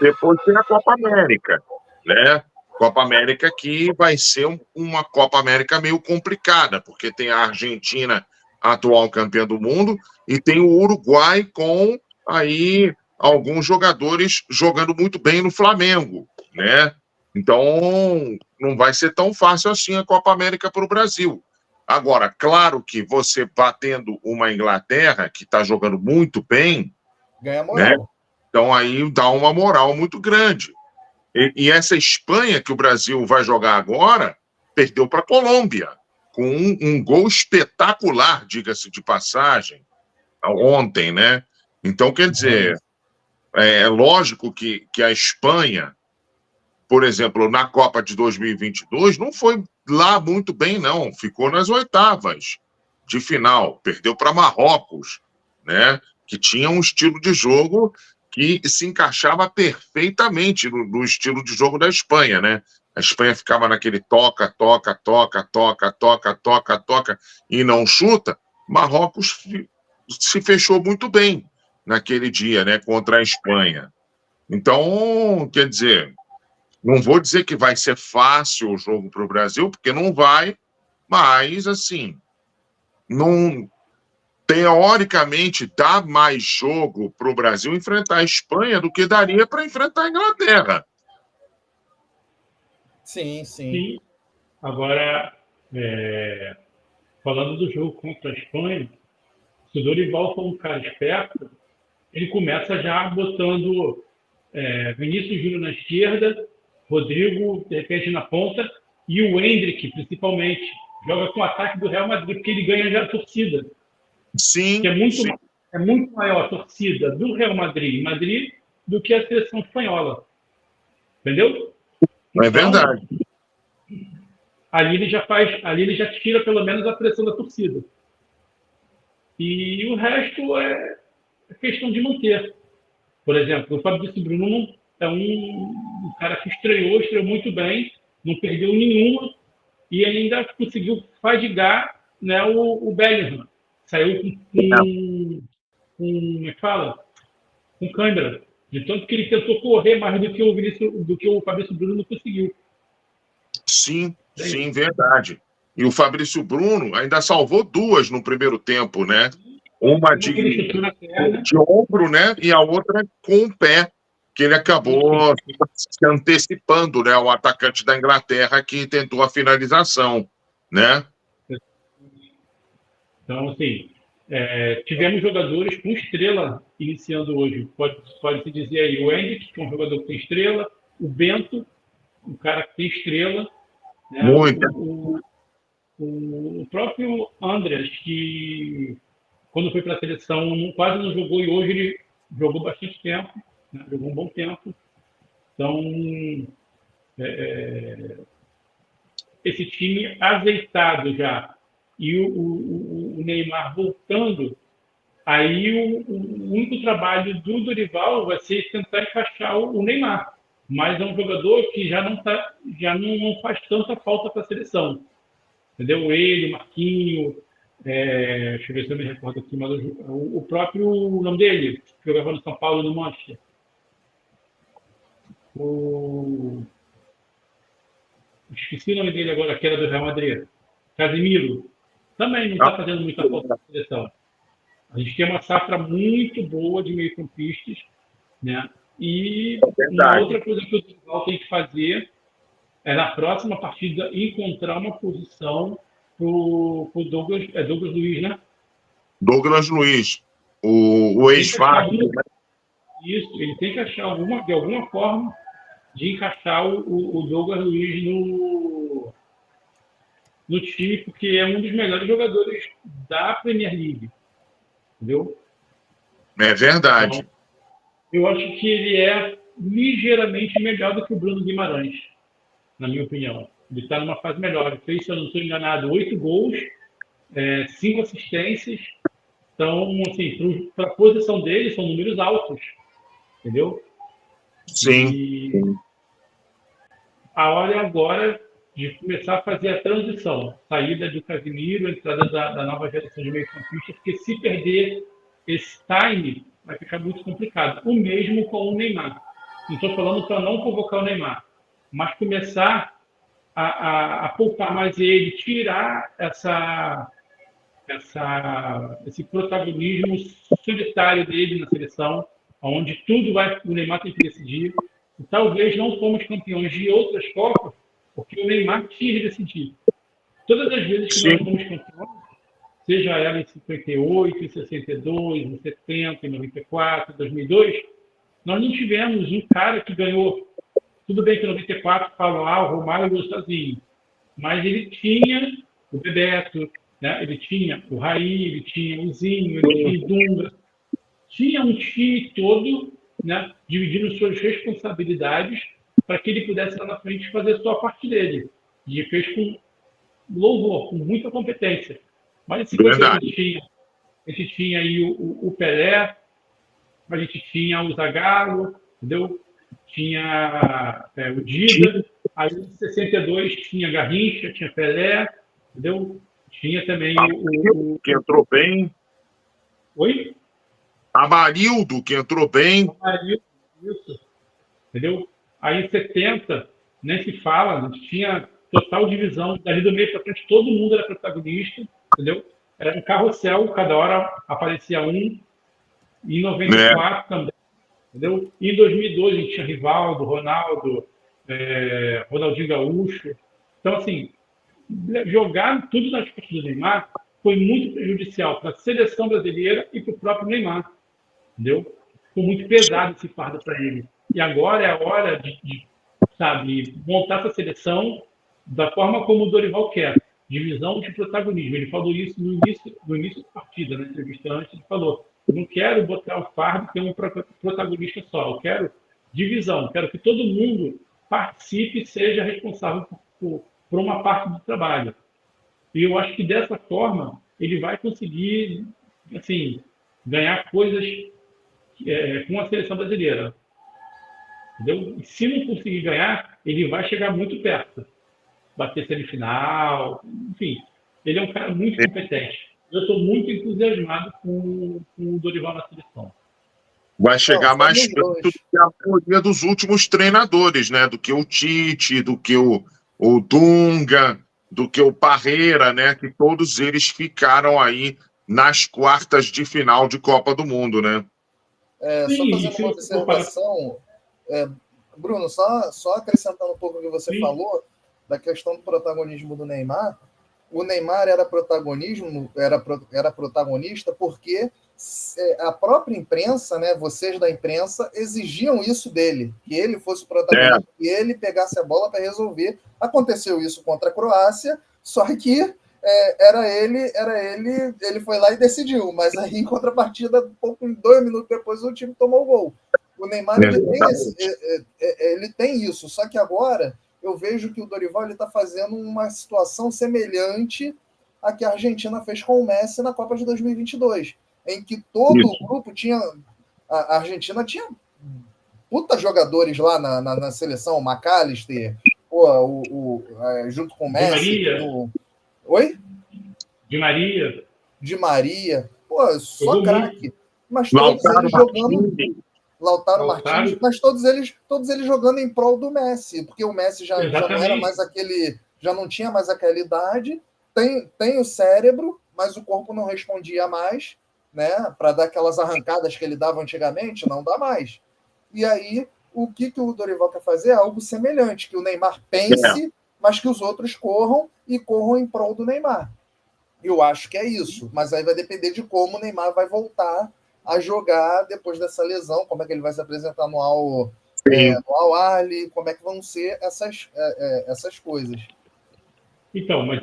Depois tem a Copa América, né? Copa América que vai ser uma Copa América meio complicada, porque tem a Argentina, atual campeã do mundo, e tem o Uruguai com aí alguns jogadores jogando muito bem no Flamengo, né? Então, não vai ser tão fácil assim a Copa América para o Brasil. Agora, claro que você batendo uma Inglaterra, que está jogando muito bem, ganha moral, né? Então aí dá uma moral muito grande. E essa Espanha que o Brasil vai jogar agora, perdeu para a Colômbia, com um gol espetacular, diga-se de passagem, ontem, né? Então, quer dizer, é lógico que a Espanha, por exemplo, na Copa de 2022, não foi lá muito bem, não. Ficou nas oitavas de final. Perdeu para Marrocos, né? Que tinha um estilo de jogo que se encaixava perfeitamente no estilo de jogo da Espanha, né? A Espanha ficava naquele toca, e não chuta. Marrocos se fechou muito bem naquele dia, né? Contra a Espanha. Então, quer dizer, Não vou dizer que vai ser fácil o jogo para o Brasil, porque não vai, mas, assim, não, teoricamente, dá mais jogo para o Brasil enfrentar a Espanha do que daria para enfrentar a Inglaterra. Sim. Sim. Agora, falando do jogo contra a Espanha, se o Dorival for um cara esperto, ele começa já botando Vinícius Júnior na esquerda, Rodrigo, de repente, na ponta, e o Endrick, principalmente, joga com o ataque do Real Madrid, porque ele ganha já a torcida. Sim. Que é muito maior a torcida do Real Madrid em Madrid do que a seleção espanhola. Entendeu? É verdade. Ali ele já tira pelo menos a pressão da torcida. E o resto é questão de manter. Por exemplo, o Fabrício Bruno é um cara que estreou muito bem, não perdeu nenhuma e ainda conseguiu fadigar, né, o Bellingham. Saiu como é que fala? Com câimbra. De tanto que ele tentou correr mais do que o Fabrício Bruno não conseguiu. Sim, verdade. E o Fabrício Bruno ainda salvou 2 no primeiro tempo, né? Uma de ombro, né? E a outra com o pé, que ele acabou se antecipando, né? O atacante da Inglaterra que tentou a finalização, né? Então, assim, tivemos jogadores com estrela iniciando hoje. Pode-se dizer aí o Endrick, que é um jogador que tem estrela, o Bento, um cara que tem estrela, né? O próprio Andreas, que quando foi para a seleção quase não jogou, e hoje ele jogou bastante tempo, né? Jogou um bom tempo. Então, esse time azeitado já, e o Neymar voltando, aí o único trabalho do Dorival vai ser tentar encaixar o Neymar. Mas é um jogador que já não faz tanta falta para a seleção. Entendeu? Ele, o Marquinho, deixa eu ver se eu me recordo aqui, mas o próprio nome dele, que jogava no São Paulo no Manchester. Esqueci o nome dele agora, que era do Real Madrid. Casemiro. Também não está fazendo muita falta para a seleção. A gente tem uma safra muito boa de meio-campistas, né? E uma outra coisa que o Dorival tem que fazer é, na próxima partida, encontrar uma posição para o Douglas Luiz, né? Douglas Luiz, o ex-Vasco. Isso, ele tem que achar de alguma forma de encaixar o Douglas Luiz no time, porque é um dos melhores jogadores da Premier League. Entendeu? É verdade. Então, eu acho que ele é ligeiramente melhor do que o Bruno Guimarães, na minha opinião. Ele está numa fase melhor. Ele fez, se eu não estou enganado, 8 gols, 5 assistências. Então, assim, para a posição dele, são números altos. Entendeu? Sim. E a hora é agora de começar a fazer a transição. Saída do Casemiro, entrada da nova geração de meio-campistas, porque se perder esse time, vai ficar muito complicado. O mesmo com o Neymar. Não estou falando para não convocar o Neymar, mas começar a poupar mais ele, tirar esse protagonismo solitário dele na seleção, onde o Neymar tem que decidir. E talvez não fomos campeões de outras Copas, porque o Neymar tinha de decidir. Todas as vezes que nós fomos campeões, seja ela em 58, em 62, em 70, em 94, em 2002, nós não tivemos um cara que ganhou. Tudo bem que em 94 falam, o Romário ganhou sozinho, mas ele tinha o Bebeto, né? Ele tinha o Raí, ele tinha o Zinho, ele tinha o Dunga. Tinha um time todo, né, dividindo suas responsabilidades para que ele pudesse lá na frente fazer a sua parte dele. E ele fez com louvor, com muita competência. Mas esse coisa a gente tinha aí o Pelé, a gente tinha o Zagallo, entendeu? Tinha o Dida, aí em 62 tinha Garrincha, tinha Pelé, entendeu? Tinha também o que entrou bem. Oi? Amarildo, que entrou bem. Amarildo, isso. Entendeu? Aí em 70 nem se fala, tinha total divisão, dali do meio para frente todo mundo era protagonista, entendeu? Era um carrossel, cada hora aparecia um, em 94 também, entendeu? E em 2002 a gente tinha Rivaldo, Ronaldo, Ronaldinho Gaúcho. Então, assim, jogar tudo nas costas do Neymar foi muito prejudicial para a seleção brasileira e para o próprio Neymar, entendeu? Ficou muito pesado esse fardo para ele. E agora é a hora de, sabe, montar essa seleção da forma como o Dorival quer, divisão de protagonismo. Ele falou isso no início da partida, na entrevista antes, ele falou: eu não quero botar o fardo ter um protagonista só, eu quero divisão, quero que todo mundo participe e seja responsável por uma parte do trabalho. E eu acho que dessa forma ele vai conseguir, assim, ganhar coisas com a seleção brasileira. Entendeu? E se não conseguir ganhar, ele vai chegar muito perto. Bater semifinal, enfim. Ele é um cara muito competente. Eu estou muito entusiasmado com o Dorival na seleção. Vai chegar mais perto do que a maioria dos últimos treinadores, né? Do que o Tite, do que o Dunga, do que o Parreira, né? Que todos eles ficaram aí nas quartas de final de Copa do Mundo, né? Só fazendo uma observação, Bruno, só acrescentando um pouco o que você falou da questão do protagonismo do Neymar. O Neymar era protagonista porque a própria imprensa, né, vocês da imprensa, exigiam isso dele, que ele fosse o protagonista, que ele pegasse a bola para resolver. Aconteceu isso contra a Croácia, só que ele foi lá e decidiu, mas aí em contrapartida, 2 minutos depois o time tomou o gol. O Neymar ele tem isso, só que agora eu vejo que o Dorival está fazendo uma situação semelhante à que a Argentina fez com o Messi na Copa de 2022, em que todo o grupo tinha... A Argentina tinha puta jogadores lá na seleção, o McAllister, junto com o Messi. Oi? Di Maria. Pô, só craque. Mas todos eles jogando... Lautaro Martins, mas todos eles jogando em prol do Messi, porque o Messi já não era mais aquele, já não tinha mais aquela idade, tem o cérebro, mas o corpo não respondia mais, né? Para dar aquelas arrancadas que ele dava antigamente, não dá mais. E aí, o que o Dorival quer fazer é algo semelhante, que o Neymar pense, mas que os outros corram em prol do Neymar. Eu acho que é isso, mas aí vai depender de como o Neymar vai voltar a jogar depois dessa lesão, como é que ele vai se apresentar no Al-Ahly, como é que vão ser essas coisas. Então, mas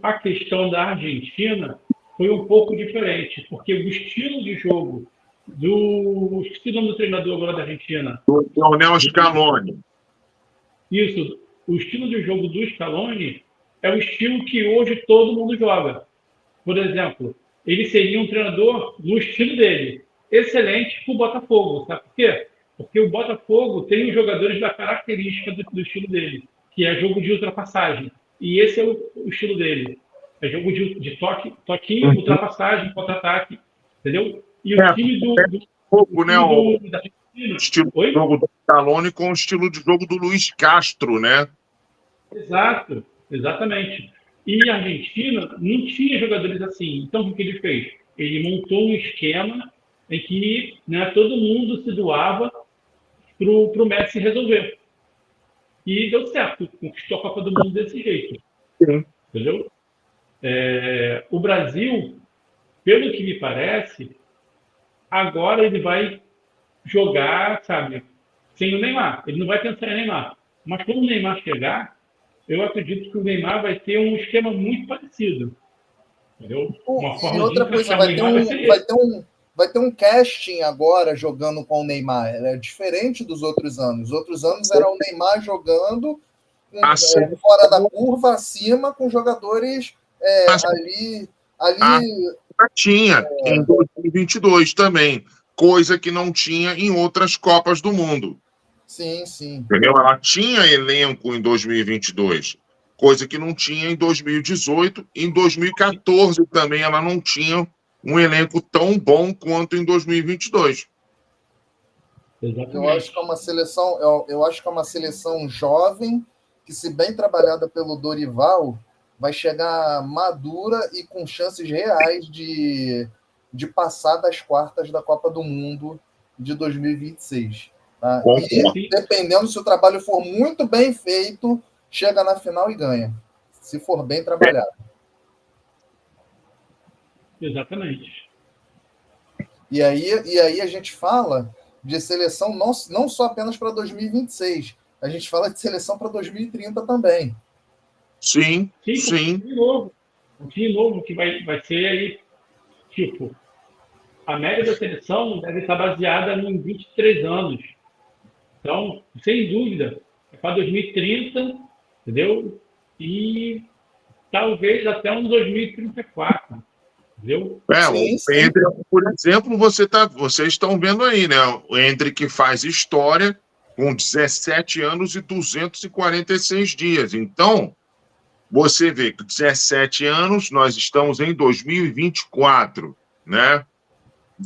a questão da Argentina foi um pouco diferente, porque o estilo de jogo esqueci o nome do treinador agora da Argentina. O Lionel Scaloni. Isso, o estilo de jogo do Scaloni é o estilo que hoje todo mundo joga. Por exemplo, ele seria um treinador no estilo dele, excelente para o Botafogo. Sabe por quê? Porque o Botafogo tem os jogadores da característica do estilo dele, que é jogo de ultrapassagem. E esse é o estilo dele. É jogo de toquinho, ultrapassagem, contra-ataque. Entendeu? E o time o estilo de jogo do Scaloni com o estilo de jogo do Luiz Castro, né? Exato, exatamente. E a Argentina não tinha jogadores assim. Então, o que ele fez? Ele montou um esquema em que, né, todo mundo se doava para o Messi resolver. E deu certo. Conquistou a Copa do Mundo desse jeito. Sim. Entendeu? O Brasil, pelo que me parece, agora ele vai jogar, sabe, sem o Neymar. Ele não vai pensar em Neymar. Mas quando o Neymar chegar, eu acredito que o Neymar vai ter um esquema muito parecido. Entendeu? Uma forma e outra coisa, vai ter um casting agora jogando com o Neymar. É diferente dos outros anos. Os outros anos era o Neymar jogando fora da curva, acima, com jogadores ali. Tinha em 2022 também, coisa que não tinha em outras Copas do Mundo. Sim, sim. Entendeu? Ela tinha elenco em 2022, coisa que não tinha em 2018. Em 2014 também ela não tinha um elenco tão bom quanto em 2022. Eu acho que é uma seleção jovem, que, se bem trabalhada pelo Dorival, vai chegar madura e com chances reais de passar das quartas da Copa do Mundo de 2026. Tá? E, dependendo, se o trabalho for muito bem feito, chega na final e ganha. Se for bem trabalhado. Exatamente. E aí a gente fala de seleção não só apenas para 2026. A gente fala de seleção para 2030 também. Sim. Um time novo que vai ser aí, tipo, a média da seleção deve estar baseada em 23 anos. Então, sem dúvida, é para 2030, entendeu? E talvez até um 2034, entendeu? O Endrick, por exemplo, vocês estão vendo aí, né? O Endrick faz história com 17 anos e 246 dias. Então, você vê que 17 anos, nós estamos em 2024, né?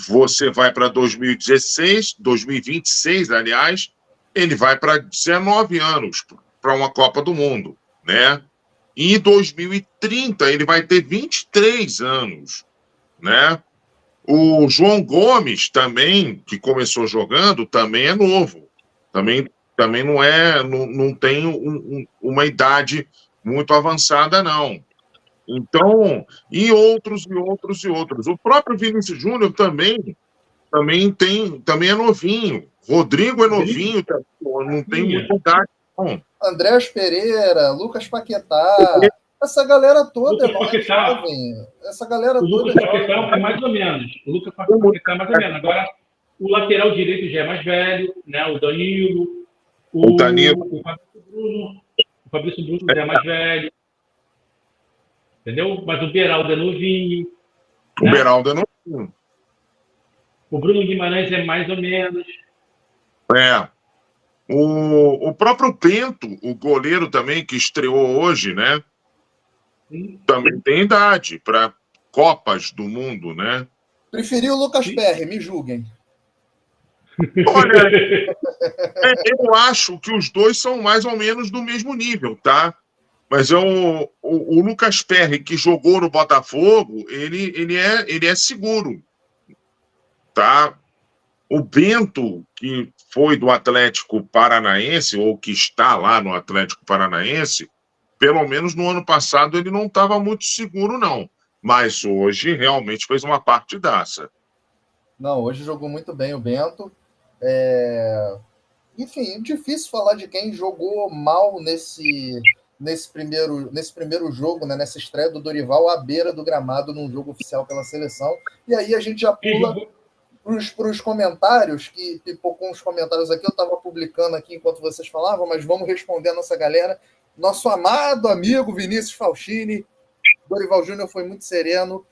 Você vai para 2016, 2026, aliás, ele vai para 19 anos, para uma Copa do Mundo, né? E em 2030 ele vai ter 23 anos, né? O João Gomes também, que começou jogando, também é novo. Também não tem uma idade muito avançada, não. Então, e outros. O próprio Vinícius Júnior também é novinho. Rodrigo é novinho, não tem muita idade, não. Andrés Pereira, Lucas Paquetá, essa galera toda é mais jovem. Essa galera toda é jovem. O Lucas Paquetá é mais ou menos. O Lucas Paquetá é mais ou menos. Agora, o lateral direito já é mais velho, né? O Danilo. O Fabrício Bruno já é mais velho. Entendeu? Mas o Beraldo é novinho. O Beraldo é novinho. O Bruno Guimarães é mais ou menos. O próprio Bento, o goleiro também, que estreou hoje, né? Também tem idade para Copas do Mundo, né? Preferi o Lucas Perry, me julguem. Olha, eu acho que os dois são mais ou menos do mesmo nível, tá? Mas o Lucas Perry, que jogou no Botafogo, ele é seguro, tá? O Bento, que foi do Atlético Paranaense, ou que está lá no Atlético Paranaense, pelo menos no ano passado ele não estava muito seguro, não. Mas hoje realmente fez uma partidaça. Não, hoje jogou muito bem o Bento. Enfim, difícil falar de quem jogou mal nesse primeiro jogo, né, nessa estreia do Dorival à beira do gramado num jogo oficial pela seleção. E aí a gente já pula para os comentários, que pipocou uns comentários aqui, eu estava publicando aqui enquanto vocês falavam, mas vamos responder a nossa galera. Nosso amado amigo Vinícius Falchini, Dorival Júnior foi muito sereno,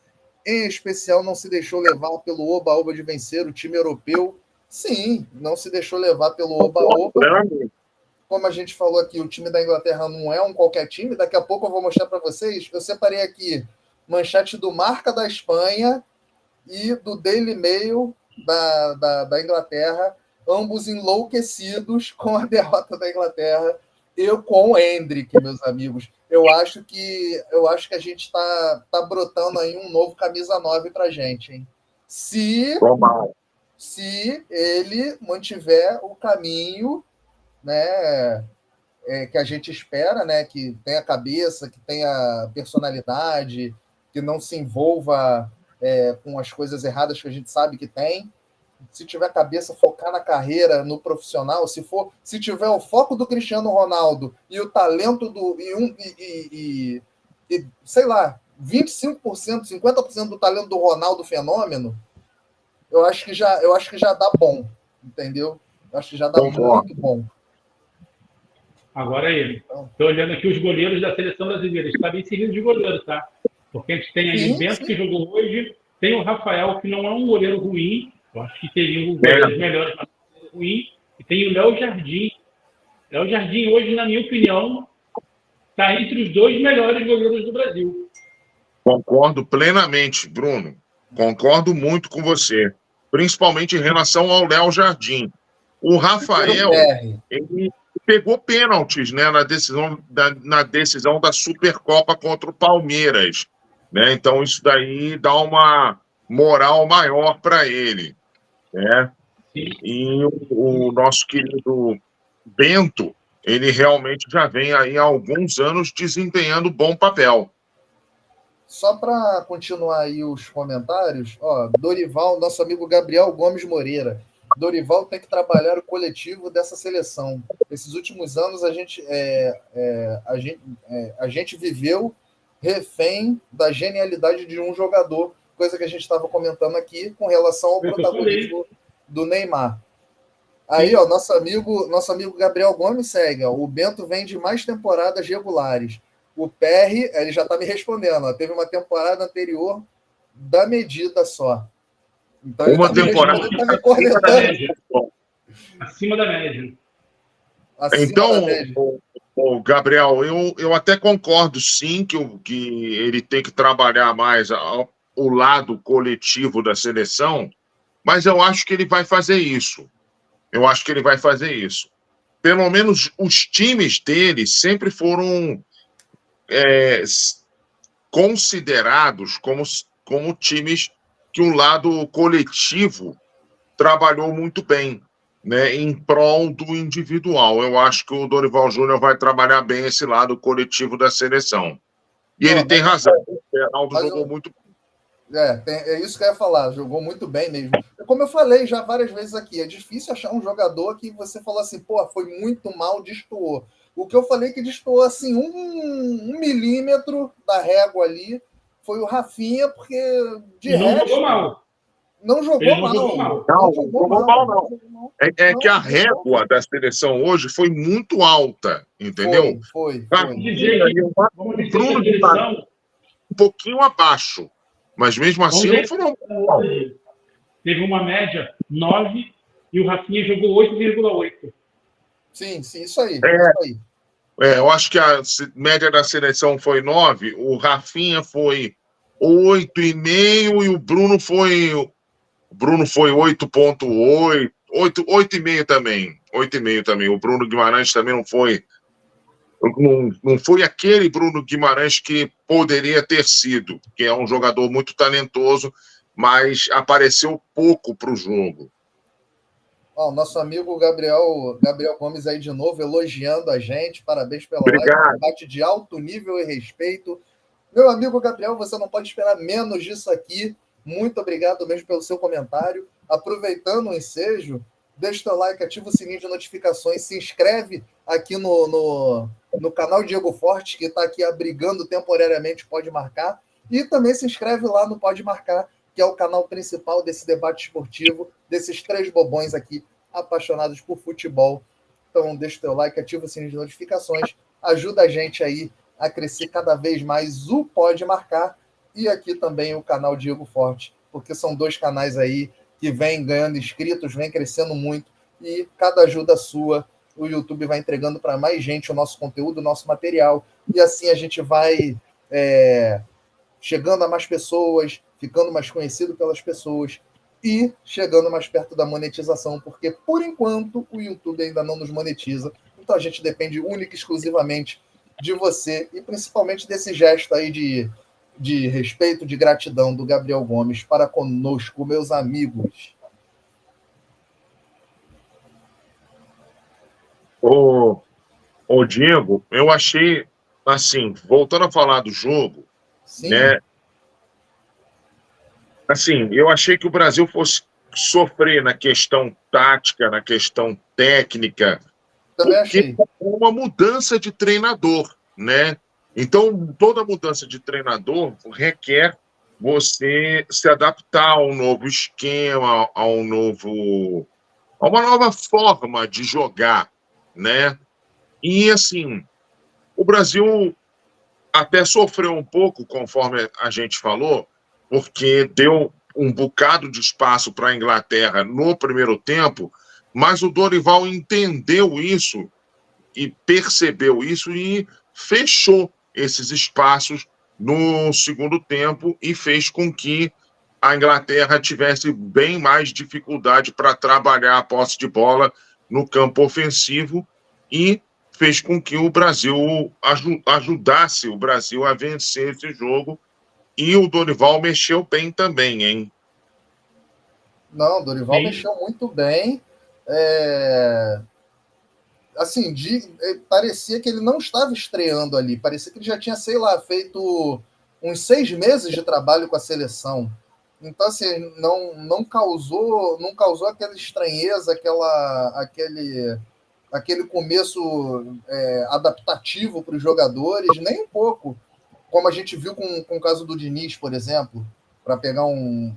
em especial não se deixou levar pelo oba-oba de vencer o time europeu. Sim, não se deixou levar pelo oba-oba. Como a gente falou aqui, o time da Inglaterra não é um qualquer time. Daqui a pouco eu vou mostrar para vocês. Eu separei aqui manchete do Marca da Espanha e do Daily Mail da Inglaterra, ambos enlouquecidos com a derrota da Inglaterra. Eu com o Endrick, meus amigos. Eu acho que a gente está brotando aí um novo camisa 9 para a gente, hein? Se ele mantiver o caminho, né, que a gente espera, né, que tenha cabeça, que tenha personalidade, que não se envolva com as coisas erradas que a gente sabe que tem. Se tiver cabeça, focar na carreira, no profissional, se tiver o foco do Cristiano Ronaldo e o talento sei lá, 25%, 50% do talento do Ronaldo fenômeno, eu acho que já dá bom, entendeu? Eu acho que já dá muito bom. Agora aí, estou olhando aqui os goleiros da seleção brasileira. Está bem seguido de goleiro, tá? Porque a gente tem aí o Bento, que jogou hoje, tem o Rafael, que não é um goleiro ruim, eu acho que teria um goleiro melhor, mas não é ruim, e tem o Léo Jardim. Léo Jardim, hoje, na minha opinião, está entre os dois melhores goleiros do Brasil. Concordo plenamente, Bruno. Concordo muito com você, principalmente em relação ao Léo Jardim. O Rafael, ele pegou pênaltis, né, na decisão da Supercopa contra o Palmeiras, né? Então isso daí dá uma moral maior para ele, né? E o nosso querido Bento, ele realmente já vem aí há alguns anos desempenhando bom papel. Só para continuar aí os comentários, ó, Dorival, nosso amigo Gabriel Gomes Moreira. Dorival tem que trabalhar o coletivo dessa seleção. Esses últimos anos a gente viveu refém da genialidade de um jogador, coisa que a gente estava comentando aqui com relação ao protagonismo do Neymar. Aí, ó, nosso amigo Gabriel Gomes segue, ó, o Bento vem de mais temporadas regulares. O Perry, ele já está me respondendo, ó, teve uma temporada anterior da medida só. Então, uma temporada acima da média. Então, o Gabriel, eu até concordo sim que ele tem que trabalhar mais o lado coletivo da seleção, mas eu acho que ele vai fazer isso. Pelo menos os times dele sempre foram considerados como times que o lado coletivo trabalhou muito bem, né, em prol do individual. Eu acho que o Dorival Júnior vai trabalhar bem esse lado coletivo da seleção. E ele tem razão. O Reinaldo jogou muito bem. É isso que eu ia falar, jogou muito bem mesmo. Como eu falei já várias vezes aqui, é difícil achar um jogador que você falou assim, pô, foi muito mal, destoou. O que eu falei que destoou assim, um milímetro da régua ali, foi o Rafinha, porque de resto... Jogou mal. Não jogou mal. Não jogou mal. É que a régua da seleção hoje foi muito alta, entendeu? Foi. Bruno Guimarães um pouquinho abaixo, mas mesmo assim não foram mal. Teve uma média 9 e o Rafinha jogou 8,8. Sim, isso aí. Eu acho que a média da seleção foi 9, o Rafinha foi 8,5 e o Bruno foi 8,8, 8,5 também. 8,5 também. O Bruno Guimarães também não foi aquele Bruno Guimarães que poderia ter sido, que é um jogador muito talentoso, mas apareceu pouco para o jogo. Ó, nosso amigo Gabriel Gomes aí de novo, elogiando a gente. Parabéns pela live, debate de alto nível e respeito. Meu amigo Gabriel, você não pode esperar menos disso aqui. Muito obrigado mesmo pelo seu comentário. Aproveitando o ensejo, deixa o teu like, ativa o sininho de notificações, se inscreve aqui no canal Diego Forte, que está aqui abrigando temporariamente Pode Marcar, e também se inscreve lá no Pode Marcar, que é o canal principal desse debate esportivo, desses três bobões aqui, apaixonados por futebol. Então, deixa o teu like, ativa o sininho de notificações, ajuda a gente aí a crescer cada vez mais o Pode Marcar, e aqui também o canal Diego Forte, porque são dois canais aí que vêm ganhando inscritos, vêm crescendo muito, e cada ajuda sua, o YouTube vai entregando para mais gente o nosso conteúdo, o nosso material, e assim a gente vai chegando a mais pessoas, ficando mais conhecido pelas pessoas e chegando mais perto da monetização, porque por enquanto o YouTube ainda não nos monetiza, então a gente depende única e exclusivamente de você e principalmente desse gesto aí de respeito, de gratidão do Gabriel Gomes para conosco, meus amigos. Ô Diego, eu achei, assim, voltando a falar do jogo, sim, né? Assim, eu achei que o Brasil fosse sofrer na questão tática, na questão técnica, também achei. Uma mudança de treinador, né? Então, toda mudança de treinador requer você se adaptar a um novo esquema, a uma nova forma de jogar, né? E, assim, o Brasil até sofreu um pouco, conforme a gente falou, porque deu um bocado de espaço para a Inglaterra no primeiro tempo, mas o Dorival entendeu isso e percebeu isso e fechou esses espaços no segundo tempo e fez com que a Inglaterra tivesse bem mais dificuldade para trabalhar a posse de bola no campo ofensivo e fez com que o Brasil ajudasse o Brasil a vencer esse jogo. E o Dorival mexeu bem também, hein? Não, o Dorival mexeu muito bem. Assim, parecia que ele não estava estreando ali. Parecia que ele já tinha, sei lá, feito uns 6 meses de trabalho com a seleção. Então, assim, não causou aquela estranheza, aquele começo adaptativo para os jogadores, nem um pouco. Como a gente viu com o caso do Diniz, por exemplo, para pegar um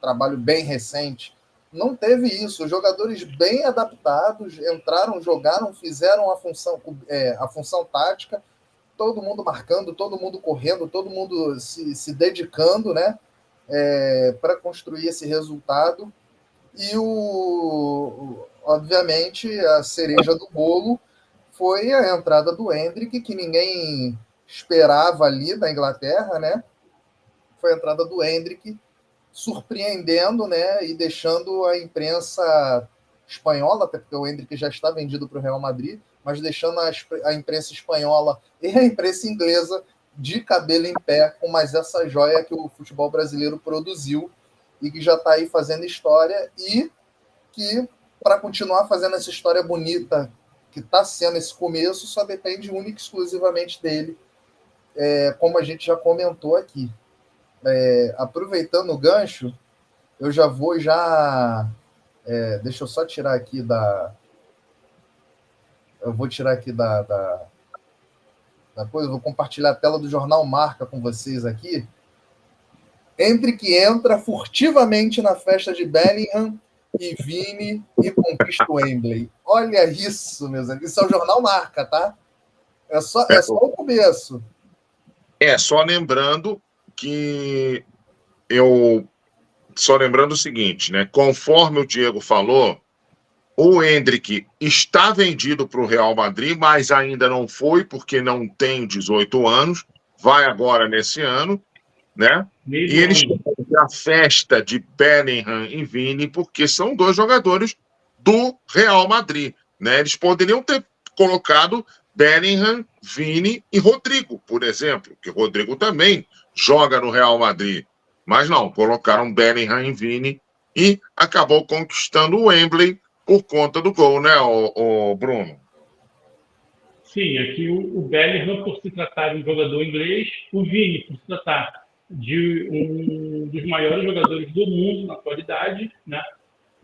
trabalho bem recente. Não teve isso. Os jogadores bem adaptados entraram, jogaram, fizeram a função tática, todo mundo marcando, todo mundo correndo, todo mundo se dedicando, né, para construir esse resultado. E, obviamente, a cereja do bolo foi a entrada do Endrick, que ninguém esperava ali da Inglaterra, né? Foi a entrada do Endrick, surpreendendo, né, e deixando a imprensa espanhola, até porque o Endrick já está vendido para o Real Madrid, mas deixando a imprensa espanhola e a imprensa inglesa de cabelo em pé com mais essa joia que o futebol brasileiro produziu e que já está aí fazendo história e que, para continuar fazendo essa história bonita que está sendo esse começo, só depende única e exclusivamente dele, como a gente já comentou aqui. Aproveitando o gancho, eu já vou deixa eu só tirar aqui eu vou tirar aqui da coisa, vou compartilhar a tela do Jornal Marca com vocês aqui. Endrick entra furtivamente na festa de Bellingham e Vini e conquista o Wembley. Olha isso, meus amigos. Isso é o Jornal Marca, tá? É só o começo. Só lembrando o seguinte, né? Conforme o Diego falou, o Endrick está vendido para o Real Madrid, mas ainda não foi, porque não tem 18 anos, vai agora nesse ano, né? E eles têm a festa de Bellingham e Vini, porque são 2 jogadores do Real Madrid, né? Eles poderiam ter colocado Bellingham, Vini e Rodrigo, por exemplo, que Rodrigo também joga no Real Madrid. Mas não, colocaram Bellingham e Vini e acabou conquistando o Wembley por conta do gol, né, o Bruno? Sim, aqui o Bellingham, por se tratar de um jogador inglês, o Vini, por se tratar de um dos maiores jogadores do mundo na atualidade, né?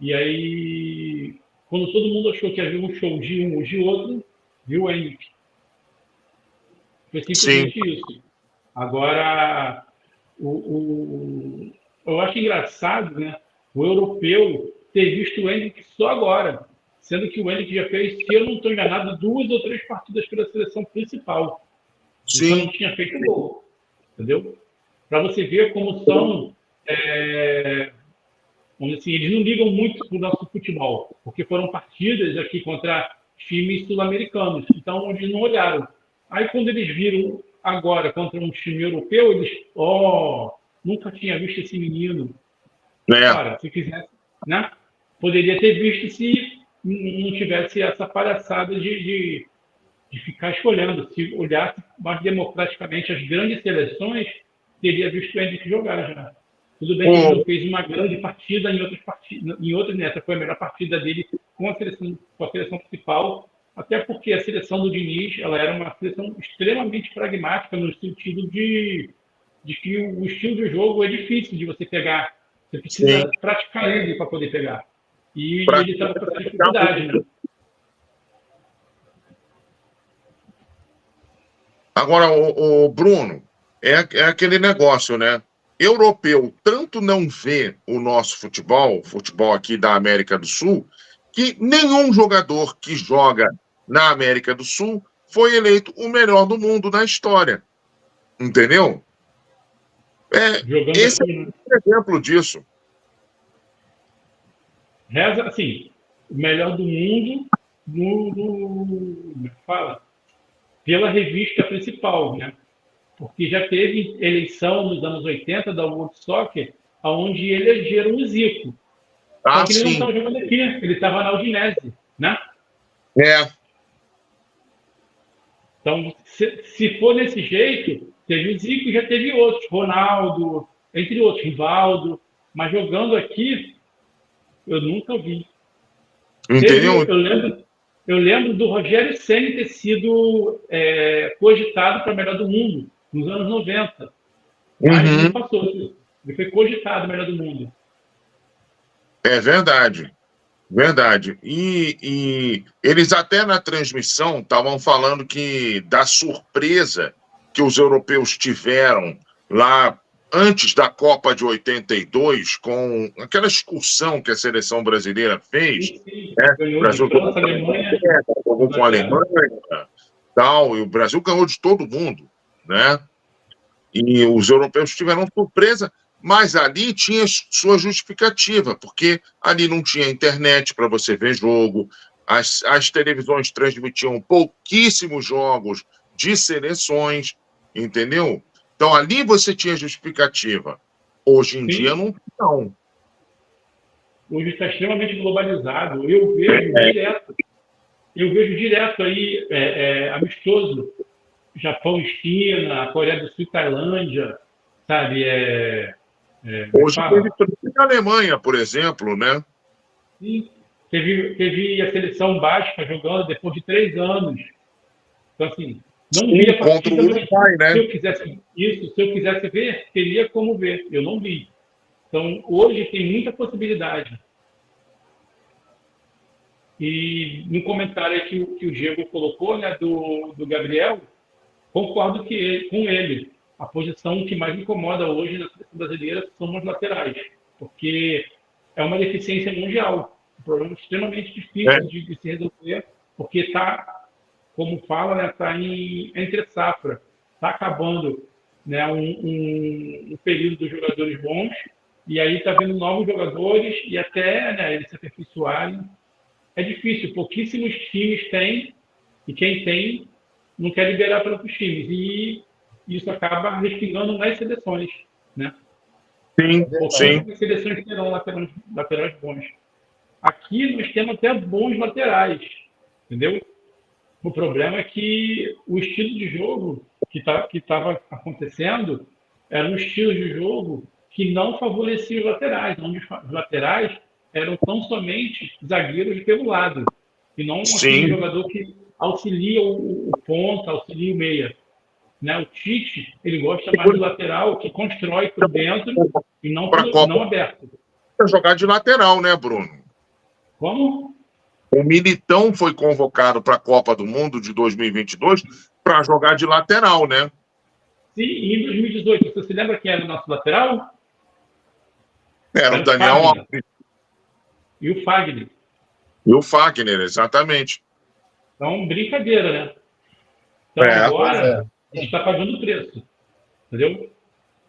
E aí, quando todo mundo achou que havia um show de um ou de outro, viu o Endrick. Foi simplesmente isso. Agora, eu acho engraçado, né, o europeu ter visto o Endrick só agora, sendo que o Endrick já fez, se eu não estou enganado, 2 ou 3 partidas pela seleção principal. Então não tinha feito gol, entendeu? Para você ver como são, assim, eles não ligam muito para o nosso futebol, porque foram partidas aqui contra times sul-americanos, então eles não olharam. Aí quando eles viram agora contra um time europeu, eles, nunca tinha visto esse menino. Cara, se quisesse, né? Poderia ter visto se não tivesse essa palhaçada de ficar escolhendo. Se olhasse mais democraticamente as grandes seleções, teria visto o Endrick jogar já. Tudo bem que ele não fez uma grande partida em outras, nessa foi a melhor partida dele com a seleção principal, até porque a seleção do Diniz, ela era uma seleção extremamente pragmática no sentido de que o estilo de jogo é difícil de você pegar. Você precisa praticar ele para poder pegar. E ele estava com essa dificuldade, né? Agora, o Bruno, é aquele negócio, né? Europeu tanto não vê o nosso futebol aqui da América do Sul, que nenhum jogador que joga na América do Sul foi eleito o melhor do mundo na história. Entendeu? Esse é um exemplo disso. Reza, assim, o melhor do mundo pela revista principal, né? Porque já teve eleição nos anos 80 da World Soccer, onde elegeram o Zico. Só que ele não estava jogando aqui, ele estava na Udinese, né? Então, se for desse jeito, teve o Zico e já teve outros, Ronaldo, entre outros, Rivaldo, mas jogando aqui, eu nunca vi. Entendeu? Eu lembro do Rogério Ceni ter sido cogitado para melhor do mundo, nos anos 90. Mas não passou. Ele foi cogitado melhor do mundo. É verdade. Verdade. E eles até na transmissão estavam falando que da surpresa que os europeus tiveram lá antes da Copa de 82, com aquela excursão que a seleção brasileira fez, né? O Brasil jogou com a Alemanha, tal, e o Brasil ganhou de todo mundo, né? E os europeus tiveram surpresa, mas ali tinha sua justificativa, porque ali não tinha internet para você ver jogo, as televisões transmitiam pouquíssimos jogos de seleções, entendeu? Então, ali você tinha justificativa. Hoje em dia, não. Hoje está extremamente globalizado. Eu vejo direto aí amistoso. Japão e China, Coreia do Sul e Tailândia, sabe? Hoje teve a Alemanha, por exemplo, né? Sim. Teve a seleção básica jogando depois de 3 anos. Então, assim, não via contra o Uruguai, né? Se eu quisesse ver, teria como ver. Eu não vi. Então, hoje tem muita possibilidade. E no comentário aí que o Diego colocou, né, do Gabriel, concordo com ele. A posição que mais me incomoda hoje na seleção brasileira são as laterais, porque é uma deficiência mundial. Um problema extremamente difícil de se resolver, porque está, como fala, né, está entre safra. Está acabando, né, um período dos jogadores bons, e aí está vendo novos jogadores, e até, né, eles se aperfeiçoarem. É difícil, pouquíssimos times têm, e quem tem não quer liberar para outros times. E isso acaba respingando nas seleções, né? Sim. As seleções terão laterais bons. Aqui nós temos até bons laterais, entendeu? O problema é que o estilo de jogo que estava acontecendo era um estilo de jogo que não favorecia os laterais, onde os laterais eram tão somente zagueiros pelo lado, e não aquele jogador que auxilia o ponta, auxilia o meia. Né? O Tite, ele gosta mais do lateral, que constrói por dentro e não aberto. Para jogar de lateral, né, Bruno? Como? O Militão foi convocado para a Copa do Mundo de 2022 para jogar de lateral, né? Sim, em 2018. Você se lembra quem era o nosso lateral? Era o Daniel Alves. E o Fagner. E o Fagner, exatamente. Então, brincadeira, né? Então, agora, a gente está pagando o preço. Entendeu? A gente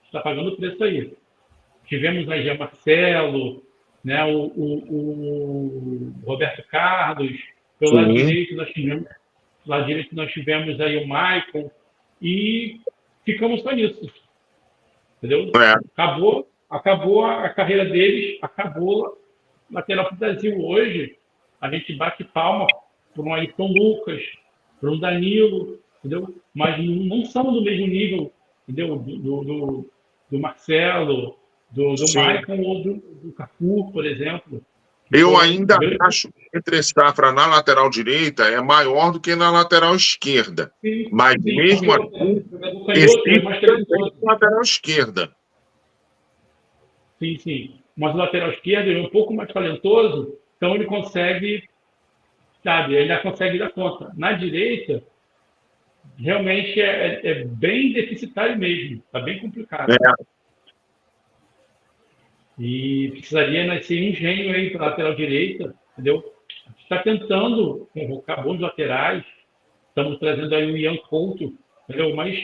está pagando o preço aí. Tivemos aí o Marcelo, né, o Roberto Carlos, pelo lado direito nós tivemos aí o Maicon, e ficamos só nisso. Entendeu? Acabou a carreira deles, acabou lateral para o Brasil. Hoje, a gente bate palma por um Ayrton Lucas, por um Danilo, entendeu? Mas não são do mesmo nível, entendeu? Do Marcelo, do Maicon ou do Cafu, por exemplo. Eu ainda acho que entre safra na lateral direita é maior do que na lateral esquerda. Mas mesmo assim, existe na lateral esquerda. Sim. Mas o lateral esquerdo é um pouco mais talentoso, então ele consegue, sabe, ele já consegue dar conta. Na direita, realmente é bem deficitário mesmo, está bem complicado. E precisaria nascer um gênio aí para a lateral direita, entendeu? A gente está tentando convocar bons laterais, estamos trazendo aí o Ian Couto, entendeu? Mas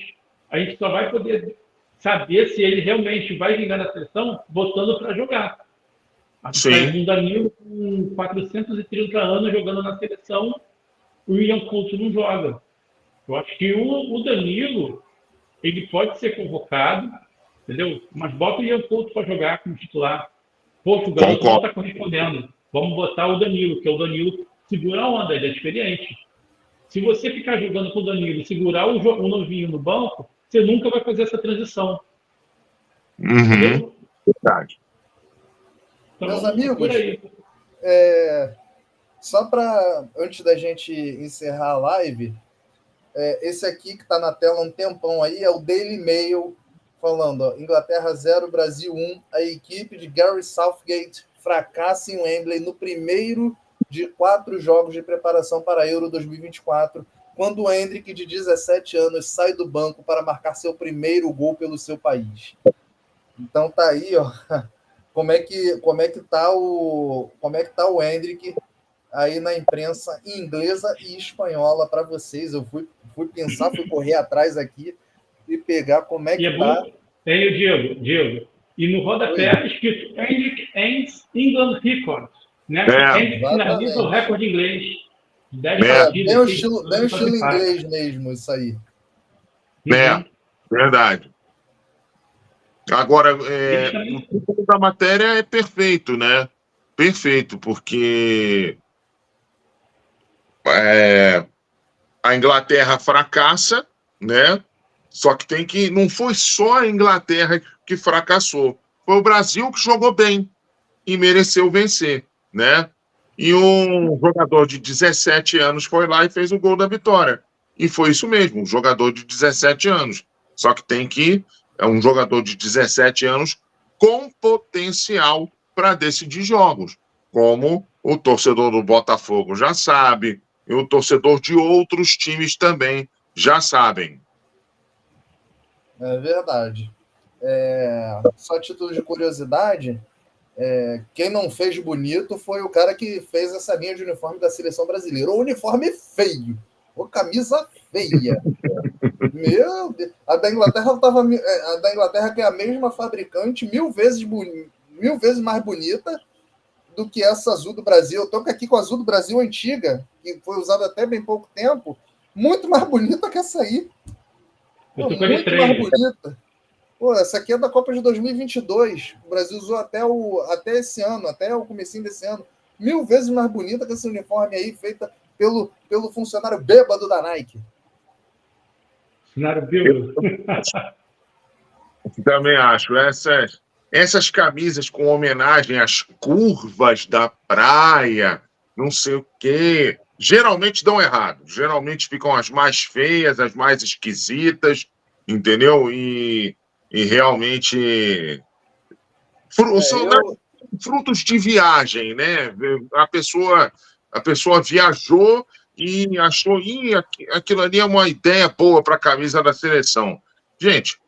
a gente só vai poder saber se ele realmente vai vingar na seleção botando para jogar. Um Danilo com 430 anos jogando na seleção, o Ian Couto não joga. Eu acho que o Danilo, ele pode ser convocado, entendeu? Mas bota o Ian Couto para jogar como titular. Poxa, o garoto não está correspondendo. Vamos botar o Danilo, que é o Danilo segura a onda, ele é experiente. Se você ficar jogando com o Danilo e segurar o novinho no banco, você nunca vai fazer essa transição. Uhum. Verdade. Então, Meus amigos, por aí. Só para, antes da gente encerrar a live, esse aqui que está na tela há um tempão aí é o Daily Mail, falando, ó, Inglaterra 0, Brasil 1, a equipe de Gary Southgate fracassa em Wembley no primeiro de 4 jogos de preparação para a Euro 2024, quando o Endrick, de 17 anos, sai do banco para marcar seu primeiro gol pelo seu país. Então tá aí, ó, como é que tá o Endrick aí na imprensa inglesa e espanhola para vocês. Eu fui pensar, fui correr atrás aqui e pegar como é que tá. Tem o Diego. E no rodapé escrito Endrick ends England Record, né? Endrick finaliza o recorde inglês. 10 partidas. Bem o estilo inglês mesmo, isso aí. Verdade. Agora, o título da matéria é perfeito, né? Perfeito, porque a Inglaterra fracassa, né? Só que não foi só a Inglaterra que fracassou, foi o Brasil que jogou bem e mereceu vencer, né? E um jogador de 17 anos foi lá e fez o gol da vitória. E foi isso mesmo, um jogador de 17 anos. Só que é um jogador de 17 anos com potencial para decidir jogos, como o torcedor do Botafogo já sabe, e o torcedor de outros times também já sabem. É verdade. Só a título de curiosidade, quem não fez bonito foi o cara que fez essa linha de uniforme da seleção brasileira. O uniforme feio, a camisa feia. Meu Deus. A da Inglaterra, que é a mesma fabricante, mil vezes mais bonita do que essa azul do Brasil. Eu tô aqui com a azul do Brasil antiga, que foi usada até bem pouco tempo, muito mais bonita que essa aí. Muito mais bonita. Pô, essa aqui é da Copa de 2022. O Brasil usou até esse ano, até o comecinho desse ano. 1000 vezes mais bonita que esse uniforme aí, feita pelo funcionário bêbado da Nike. Funcionário bêbado. Também acho. Essas camisas com homenagem às curvas da praia, não sei o quê, geralmente dão errado. Geralmente ficam as mais feias, as mais esquisitas, entendeu? E realmente são frutos de viagem, né? A pessoa viajou e achou que aquilo ali é uma ideia boa para a camisa da seleção. Gente,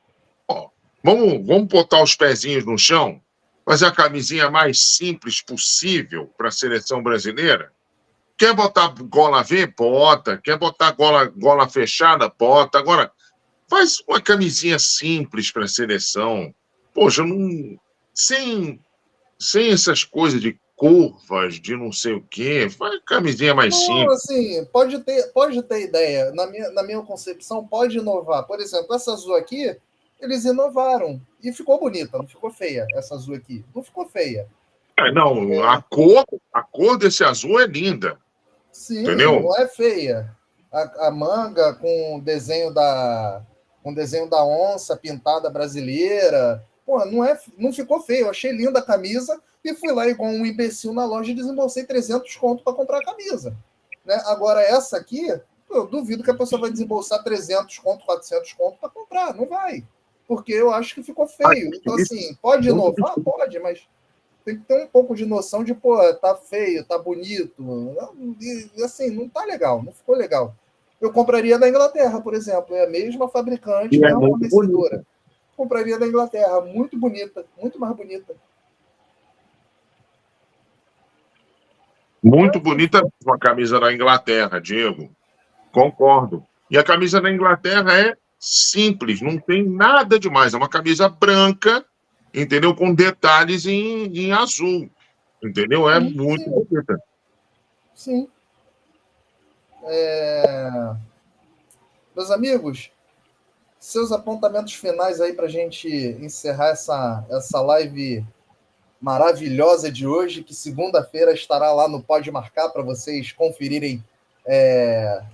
vamos botar os pezinhos no chão, fazer a camisinha mais simples possível para a seleção brasileira. Quer botar gola V? Bota. Quer botar gola fechada? Bota. Agora, faz uma camisinha simples para a seleção. Poxa, sem essas coisas de curvas, de não sei o quê. Faz camisinha mais simples. Assim, pode ter ideia. Na minha concepção, pode inovar. Por exemplo, essa azul aqui, eles inovaram. E ficou bonita, não ficou feia essa azul aqui. Não ficou feia. A cor desse azul é linda. Sim, entendeu? Não é feia. A manga com o desenho da onça pintada brasileira. Pô, não ficou feio. Eu achei linda a camisa e fui lá igual um imbecil na loja e desembolsei 300 conto para comprar a camisa. Né? Agora, essa aqui, eu duvido que a pessoa vai desembolsar 300 conto, 400 conto para comprar. Não vai. Porque eu acho que ficou feio. Então, assim, pode inovar? Pode, mas tem que ter um pouco de noção de, tá feio, tá bonito. E, assim, não tá legal, não ficou legal. Eu compraria da Inglaterra, por exemplo. É a mesma fabricante, mesma fornecedora. Compraria da Inglaterra. Muito bonita, muito mais bonita. Muito bonita a camisa da Inglaterra, Diego. Concordo. E a camisa da Inglaterra é simples, não tem nada demais. É uma camisa branca, entendeu? Com detalhes em azul. Entendeu? É muito bonita. Sim. Meus amigos, seus apontamentos finais aí para a gente encerrar essa live maravilhosa de hoje, que segunda-feira estará lá no Pode Marcar para vocês conferirem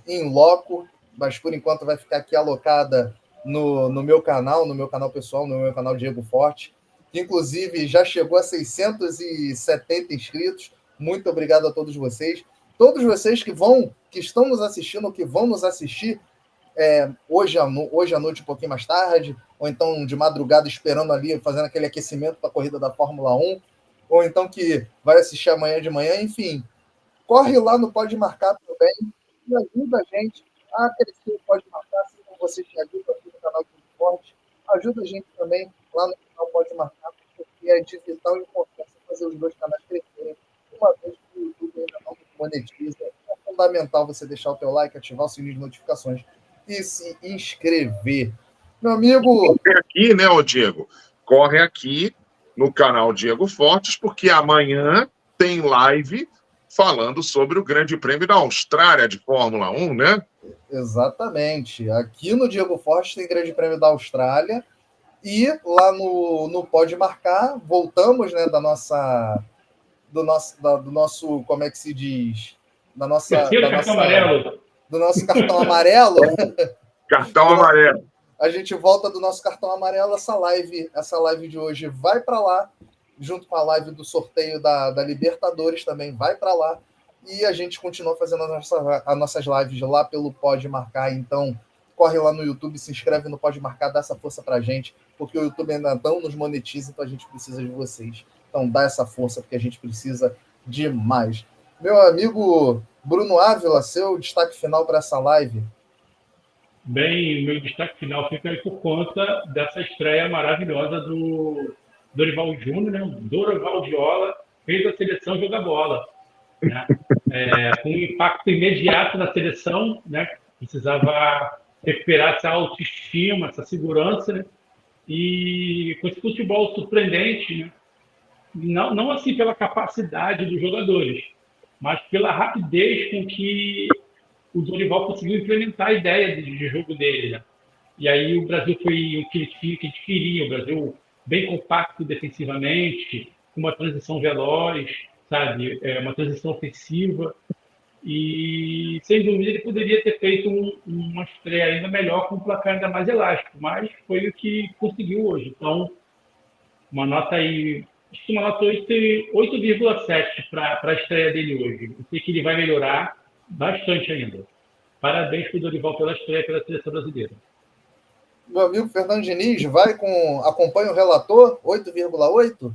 em loco, mas por enquanto vai ficar aqui alocada no meu canal pessoal, no meu canal Diego Forte, que inclusive já chegou a 670 inscritos. Muito obrigado a todos vocês. Todos vocês que estão nos assistindo, que vão nos assistir hoje à noite, um pouquinho mais tarde, ou então de madrugada esperando ali, fazendo aquele aquecimento para a corrida da Fórmula 1, ou então que vai assistir amanhã de manhã, enfim. Corre lá no Pode Marcar também e ajuda a gente a crescer o Pode Marcar, assim como vocês me ajudam aqui no canal do Esporte. Ajuda a gente também lá no canal Pode Marcar, porque é de vital importância fazer os dois canais crescerem, uma vez que o YouTube ainda não monetiza. É fundamental você deixar o teu like, ativar o sininho de notificações e se inscrever. Meu amigo... Corre aqui, né, ô Diego? Corre aqui no canal Diego Fortes, porque amanhã tem live falando sobre o Grande Prêmio da Austrália de Fórmula 1, né? Exatamente. Aqui no Diego Fortes tem Grande Prêmio da Austrália e lá no Pode Marcar, voltamos, né, do nosso, como é que se diz? Do nosso cartão amarelo. Cartão amarelo. A gente volta do nosso cartão amarelo. Essa live de hoje vai para lá, junto com a live do sorteio da Libertadores também vai para lá. E a gente continua fazendo as nossas lives lá pelo Pode Marcar. Então, corre lá no YouTube, se inscreve no Pode Marcar, dá essa força pra gente, porque o YouTube ainda não nos monetiza, então a gente precisa de vocês. Então, dá essa força, porque a gente precisa demais. Meu amigo Bruno Ávila, seu destaque final para essa live. Bem, o meu destaque final fica aí por conta dessa estreia maravilhosa do Dorival Júnior, né? O Dorival Viola fez a seleção jogar bola, né? Com um impacto imediato na seleção, né? Precisava recuperar essa autoestima, essa segurança, né? E com esse futebol surpreendente, né? Não assim pela capacidade dos jogadores, mas pela rapidez com que o Dorival conseguiu implementar a ideia de jogo dele, né? E aí o Brasil foi o que a gente queria, o Brasil bem compacto defensivamente, com uma transição veloz, sabe? Uma transição ofensiva. E, sem dúvida, ele poderia ter feito uma estreia ainda melhor, com um placar ainda mais elástico, mas foi o que conseguiu hoje. Então, uma nota aí, acho que uma nota 8,7 para a estreia dele hoje. Eu sei que ele vai melhorar bastante ainda. Parabéns para o Dorival pela estreia pela seleção brasileira. Meu amigo Fernando Diniz, acompanha o relator, 8,8?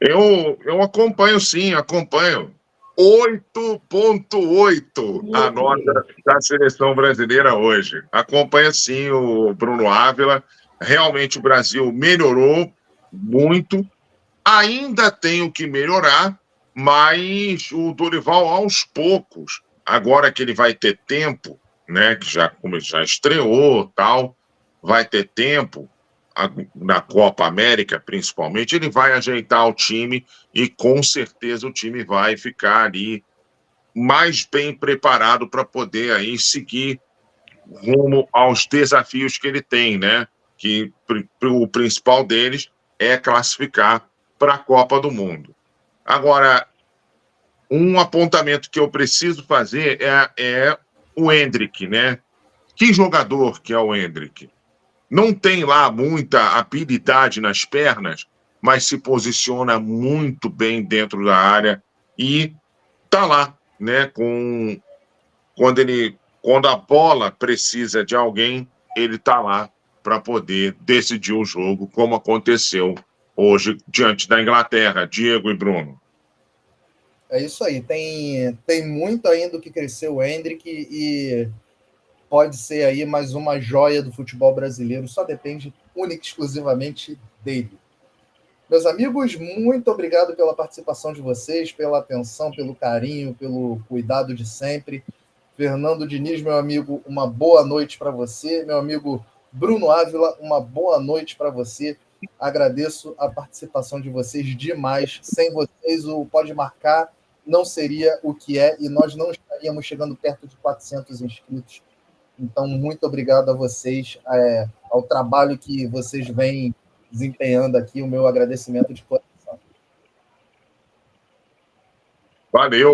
Eu acompanho, sim, acompanho. 8,8 a nota da seleção brasileira hoje. Acompanha, sim, o Bruno Ávila. Realmente o Brasil melhorou muito. Ainda tem o que melhorar, mas o Dorival, aos poucos, agora que ele vai ter tempo, né, que já estreou, tal, vai ter tempo, na Copa América, principalmente, ele vai ajeitar o time e, com certeza, o time vai ficar ali mais bem preparado para poder aí seguir rumo aos desafios que ele tem, né? Que o principal deles é classificar para a Copa do Mundo. Agora, um apontamento que eu preciso fazer é o Endrick, né? Que jogador que é o Endrick? Não tem lá muita habilidade nas pernas, mas se posiciona muito bem dentro da área e tá lá, né? Quando a bola precisa de alguém, ele tá lá para poder decidir o jogo, como aconteceu hoje diante da Inglaterra. Diego e Bruno. É isso aí. Tem muito ainda o que crescer o Endrick e pode ser aí mais uma joia do futebol brasileiro, só depende única e exclusivamente dele. Meus amigos, muito obrigado pela participação de vocês, pela atenção, pelo carinho, pelo cuidado de sempre. Fernando Diniz, meu amigo, uma boa noite para você. Meu amigo Bruno Ávila, uma boa noite para você. Agradeço a participação de vocês demais. Sem vocês, o Pode Marcar não seria o que é e nós não estaríamos chegando perto de 400 inscritos. Então, muito obrigado a vocês, ao trabalho que vocês vêm desempenhando aqui, o meu agradecimento de coração.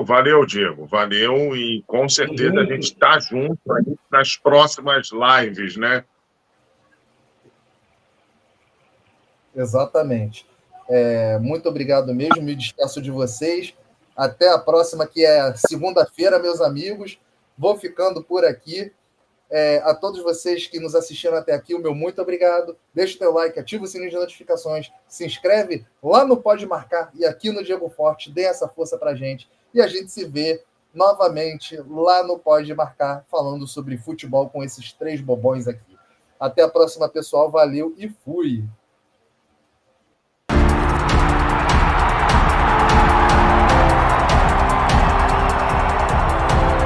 Valeu, Diego. Valeu e com certeza a gente está junto aí nas próximas lives, né? Exatamente. Muito obrigado mesmo, me despeço de vocês. Até a próxima, que é segunda-feira, meus amigos. Vou ficando por aqui. A todos vocês que nos assistiram até aqui, o meu muito obrigado. Deixa o teu like, ativa o sininho de notificações, se inscreve lá no Pode Marcar e aqui no Diego Forte, dê essa força pra gente. E a gente se vê novamente lá no Pode Marcar, falando sobre futebol com esses 3 bobões aqui. Até a próxima, pessoal. Valeu e fui!